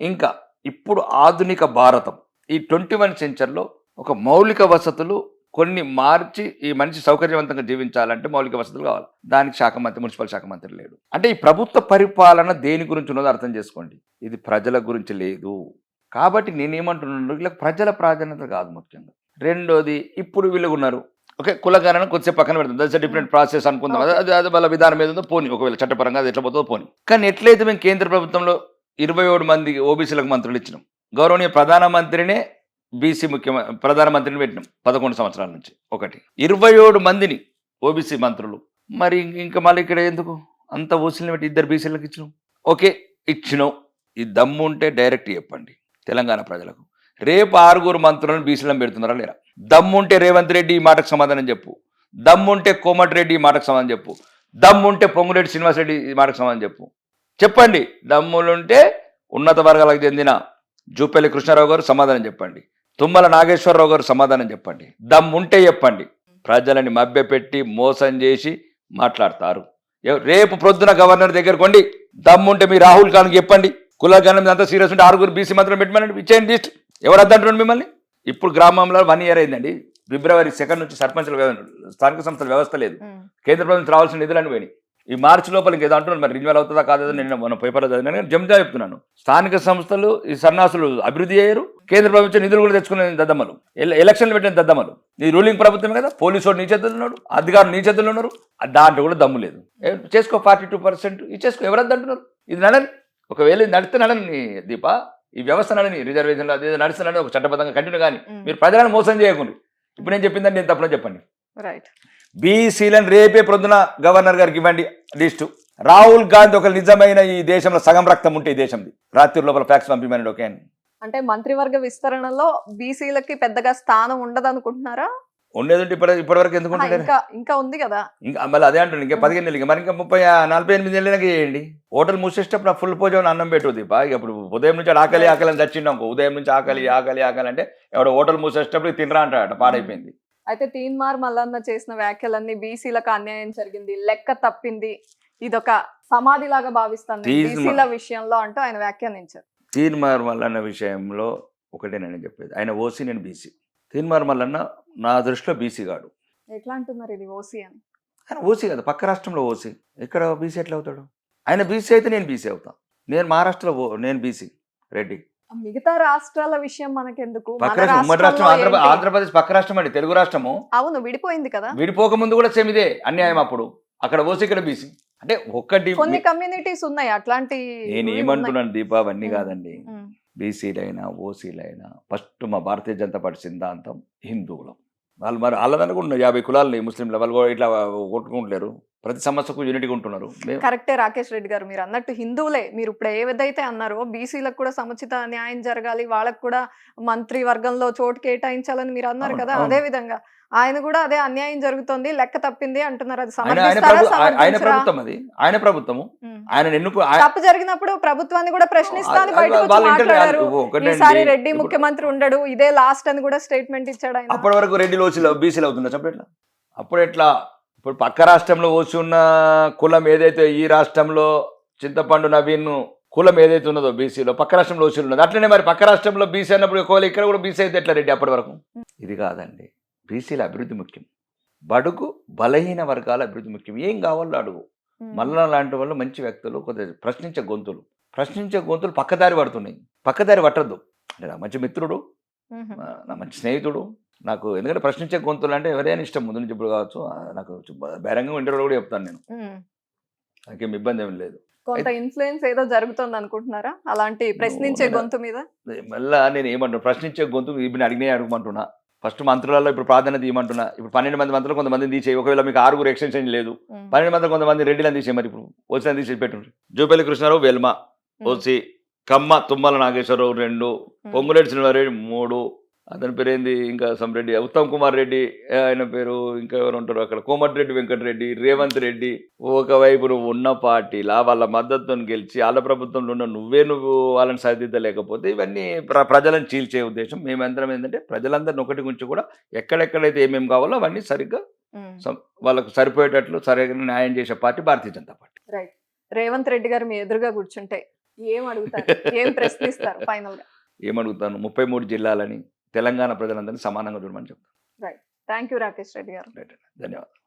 ఇంకా ఇప్పుడు ఆధునిక భారతం ఈ 21 సెంచరీలో ఒక మౌలిక వసతులు కొన్ని మార్చి ఈ మనిషి సౌకర్యవంతంగా జీవించాలంటే మౌలిక వసతులు కావాలి. దానికి శాఖ మంత్రి, మున్సిపల్ శాఖ మంత్రి లేడు. అంటే ఈ ప్రభుత్వ పరిపాలన దేని గురించి ఉన్నదో అర్థం చేసుకోండి. ఇది ప్రజల గురించి లేదు. కాబట్టి నేనేమంటున్నాను, ఇలా ప్రజల ప్రాధాన్యత కాదు ముఖ్యంగా. రెండోది, ఇప్పుడు వీళ్ళు ఉన్నారు ఓకే, కులగణన కొద్దిసేపు పక్కన పెడతాం, దట్స్ డిఫరెంట్ ప్రాసెస్ అనుకుందాం. అది వాళ్ళ విధానం మీద ఉందో పోనీ, ఒకవేళ చట్టపరంగా అది ఎట్లా పోతుందో పోనీ. కానీ ఎట్లయితే మేము కేంద్ర ప్రభుత్వంలో 27 మంది ఓబీసీలకు మంత్రులు ఇచ్చినాం, గౌరవనీయ ప్రధానమంత్రినే బీసీ ప్రధానమంత్రిని పెట్టినాం 11 సంవత్సరాల నుంచి. ఒకటి 27 మందిని ఓబీసీ మంత్రులు. మరి ఇంకా మళ్ళీ ఇక్కడ ఎందుకు అంత ఓసీలను పెట్టి 2 బీసీలకు ఇచ్చినాం? ఓకే ఇచ్చినాం. ఈ దమ్ము ఉంటే డైరెక్ట్ చెప్పండి తెలంగాణ ప్రజలకు. రేపు 6 మంత్రులను బీసీలను పెడుతున్నారా లేరా? దమ్ముంటే రేవంత్ రెడ్డి ఈ మాటకు సమాధానం చెప్పు. దమ్ముంటే కోమటిరెడ్డి ఈ మాటకు సమాధానం చెప్పు. దమ్ముంటే పొంగురెడ్డి శ్రీనివాసరెడ్డి ఈ మాటకు సమాధానం చెప్పండి. దమ్ములుంటే ఉన్నత వర్గాలకు చెందిన జూపల్లి కృష్ణారావు గారు సమాధానం చెప్పండి. తుమ్మల నాగేశ్వరరావు గారు సమాధానం చెప్పండి. దమ్ముంటే చెప్పండి. ప్రజలని మభ్యపెట్టి మోసం చేసి మాట్లాడతారు. రేపు ప్రొద్దున గవర్నర్ దగ్గరకు కొండి, దమ్ముంటే మీ రాహుల్ గాంధీకి చెప్పండి. కులగణన మీద అంతా సీరియస్ ఉంటే 6 బీసీ మంత్రులు పెట్టమని ఇచ్చేయండి లిస్ట్. ఎవరు అద్దంటున్నాడు మిమ్మల్ని? ఇప్పుడు గ్రామంలో 1 ఇయర్ అయిందండి. ఫిబ్రవరి 2 నుంచి సర్పంచుల స్థానిక సంస్థల వ్యవస్థ లేదు. కేంద్ర ప్రభుత్వం రావాల్సిన నిధులను పోయినాయి. ఈ మార్చి లోపల ఇంకేదో అంటున్నాను, మరి రిన్యూవల్ అవుతుందా కాదో నేను మన పేపర్లో చదివినా. నేను జమ్జా చెప్తున్నాను, స్థానిక సంస్థలు ఈ సన్నాసులు అభివృద్ధి అయ్యారు, కేంద్ర ప్రభుత్వం నిధులు కూడా తెచ్చుకునే దద్దమ్మలు, ఎలక్షన్లు పెట్టిన దద్దమ్మలు. ఈ రూలింగ్ ప్రభుత్వం కదా, పోలీసు వాడు నీ చేతుల్లో ఉన్నాడు, అధికారులు నీ చేతుల్లో ఉన్నారు. దాంట్లో కూడా దమ్ము లేదు. చేసుకో 42% ఇచ్చేసుకో. ఎవరు అంటున్నారు? ఇది నడని, ఒకవేళ ఇది నడితే నడని దీపా, ఈ వ్యవస్థ నడని, రిజర్వేషన్లు అది నడుస్తున్నాడని ఒక చట్టబద్ధంగా కంటిన్యూ కానీ మీరు ప్రజలను మోసం చేయకుండా. ఇప్పుడు నేను చెప్పిందని నేను తప్పున చెప్పండి. రైట్. బీసీలను రేపే ప్రొద్దున గవర్నర్ గారికి ఇవ్వండి లిస్టు. రాహుల్ గాంధీ ఒక నిజమైన ఈ దేశంలో సగం రక్తం ఉంటే ఈ దేశంది, రాత్రి లోపల ఫ్యాక్స్ పంపిమని. ఓకే అంటే మంత్రివర్గ విస్తరణలో బీసీలకి పెద్దగా స్థానం ఉండదు అనుకుంటున్నారా? ఉండేదంటే ఇప్పటివరకు ఎందుకు ఇంకా ఉంది కదా. ఇంకా మళ్ళీ అదే అంటుంది, ఇంకా 15 నెలలు, మరి ఇంకా 48 నెలలకి చేయండి. హోటల్ మూసేటప్పుడు ఫుల్ భోజనం అన్నం పెట్టుది. ఇప్పుడు ఉదయం నుంచి ఆకలి అని చచ్చిండు అనుకో, ఉదయం నుంచి ఆకలి అంటే ఎవడో హోటల్ మూసేటప్పుడు తినరా అంటాడట, పాడైపోయింది. అయితే తీన్మార్ మల్లన్న చేసిన వ్యాఖ్యలన్నీ బీసీలకు అన్యాయం జరిగింది, లెక్క తప్పింది, ఇదొక సమాధి లాగా భావిస్తాను బీసీల విషయంలో అంటూ ఆయన వ్యాఖ్యానించారు. తీన్మార్ మల్లన్న విషయంలో ఒకటే నేను చెప్పేది, ఆయన ఓసీ, నేను బీసీ. తీన్మార్ మల్లన్న నా దృష్టిలో బీసీ గాడు. ఎట్లా అంటున్నారు ఇది ఓసీ అని? ఆయన ఓసీ కదా, పక్క రాష్ట్రంలో ఓసీ, ఇక్కడ బీసీ ఎట్లా అవుతాడు? ఆయన బీసీ అయితే నేను బీసీ అవుతా. నేను మహారాష్ట్రలో నేను బీసీ రెడ్డి. మిగతా రాష్ట్రాల విషయం మనకెందుకు? ఉమ్మడి రాష్ట్రం ఆంధ్రప్రదేశ్ పక్క రాష్ట్రం అండి, తెలుగు రాష్ట్రము. అవును, విడిపోయింది కదా. విడిపోక ముందు కూడా సేమ్ ఇదే అన్యాయం. అప్పుడు అక్కడ ఓసీ, ఇక్కడ బీసీ. అంటే ఒక్కటి కొన్ని కమ్యూనిటీస్ ఉన్నాయి అట్లాంటి. నేను ఏమంటున్నాను దీపా, అవన్నీ కాదండి. బీసీలైనా ఓసీలైనా ఫస్ట్ మా భారతీయ జనతా పార్టీ సిద్ధాంతం హిందువులు. వాళ్ళు మరి వాళ్ళదన్న కూడా 50 కులాలు ముస్లింలు, వాళ్ళు కూడా ఇట్లా కొట్టుకుంటలేరు, ప్రతి సమస్యకు యూనిటీగా ఉంటున్నారు. కరెక్టే రాకేష్ రెడ్డి గారు, మీరు అన్నట్టు హిందువులే. మీరు ఇప్పుడు ఏదైతే అన్నారో బీసీలకు కూడా సముచిత న్యాయం జరగాలి, వాళ్ళకు కూడా మంత్రి వర్గంలో చోటు కేటాయించాలని మీరు అన్నారు కదా. అదే విధంగా ఆయన కూడా అదే అన్యాయం జరుగుతుంది, లెక్క తప్పింది అంటున్నారు. అది ఆయన ప్రభుత్వం, అది ఆయన ప్రభుత్వము. ఆయన తప్పు జరిగినప్పుడు ప్రభుత్వాన్ని కూడా ప్రశ్నిస్తాను బయటకు మాట్లాడారు. ఈసారి రెడ్డి ముఖ్యమంత్రి ఉండడు, ఇదే లాస్ట్ అని కూడా స్టేట్మెంట్ ఇచ్చాడు ఆయన. అప్పటి వరకు రెడ్డి ఓసీలో బీసీలు అవుతుందా చెప్పట్లా? అప్పుడు ఎట్లా? ఇప్పుడు పక్క రాష్ట్రంలో ఓసి ఉన్న కులం ఏదైతే ఈ రాష్ట్రంలో చింతపండు నవీన్ కులం ఏదైతే ఉన్నదో బీసీలో, పక్క రాష్ట్రంలో ఓసీలు ఉన్నది. అట్లనే మరి పక్క రాష్ట్రంలో బీసీ అన్నప్పుడు ఒకవేళ ఇక్కడ కూడా బీసీ అయితే ఎట్లా రెడ్డి అప్పటి వరకు? ఇది కాదండి, బీసీల అభివృద్ధి ముఖ్యం, బడుగు బలహీన వర్గాల అభివృద్ధి ముఖ్యం. ఏం కావాలో అడుగు. మళ్ళా లాంటి వాళ్ళు మంచి వ్యక్తులు, కొద్దిగా ప్రశ్నించే గొంతులు పక్కదారి పడుతున్నాయి. పక్కదారి పట్టద్దు. అంటే నా మంచి మిత్రుడు, నా మంచి స్నేహితుడు నాకు, ఎందుకంటే ప్రశ్నించే గొంతులు అంటే ఎవరైనా ఇష్టం, ముందు నుంచి ఇప్పుడు కావచ్చు. నాకు బహిరంగంగా ఇంటర్వ్యూలో కూడా చెప్తాను నేను, నాకేం ఇబ్బంది ఏమి లేదు. కొంత ఇన్ఫ్లుయెన్స్ ఏదో జరుగుతుంది అనుకుంటున్నారా అలాంటి ప్రశ్నించే గొంతు మీద? మళ్ళా నేను ఏమంటున్నా, ప్రశ్నించే గొంతు ఇప్పుడు అడిగినే అడగమంటున్నా. ఫస్ట్ మంత్రులలో ఇప్పుడు ప్రాధాన్యత ఇవ్వమంటున్నా. ఇప్పుడు 12 మంది మంత్రులు కొంతమందిని తీసేయి. ఒకవేళ మీకు 6 ఎక్స్టెన్షన్ లేదు, 12 మంది కొంతమంది రెడ్డిలను తీసేయి. మరి ఇప్పుడు వచ్చిన తీసి పెట్టుండ్రు. జూపల్లి కృష్ణారావు వెల్మ ఓసి, కమ్మ తుమ్మల నాగేశ్వరరావు 2, పొంగులేటి శ్రీనివాసరెడ్డి 3, అతని పేరు ఏంది ఇంకా రెడ్డి, ఉత్తమ్ కుమార్ రెడ్డి ఆయన పేరు, ఇంకా ఎవరు ఉంటారు అక్కడ, కోమటిరెడ్డి వెంకటరెడ్డి, రేవంత్ రెడ్డి. ఒకవైపు నువ్వు ఉన్న పార్టీలా వాళ్ళ మద్దతుతో గెలిచి వాళ్ళ ప్రభుత్వంలో ఉన్న నువ్వు వాళ్ళని సరిదిద్దలేకపోతే ఇవన్నీ ప్రజలను చీల్చే ఉద్దేశం. మేమందరం ఏంటంటే ప్రజలందరిని ఒకటి గురించి కూడా ఎక్కడెక్కడైతే ఏమేమి కావాలో అవన్నీ సరిగ్గా వాళ్ళకు సరిపోయేటట్లు సరిగ్గా న్యాయం చేసే party Bharatiya Janata party. Right. Revanth Reddy గారు మీ ఎదురుగా కూర్చుంటే ఏం అడుగుతారు, ఏం ప్రశ్నిస్తారు ఫైనల్ గా? ఏమడుగుతాను, 33 జిల్లాలని తెలంగాణ ప్రజలందరినీ సమానంగా చూడమని చెప్తాను. Right. Thank you Rakesh Reddy గారు. ధన్యవాదాలు.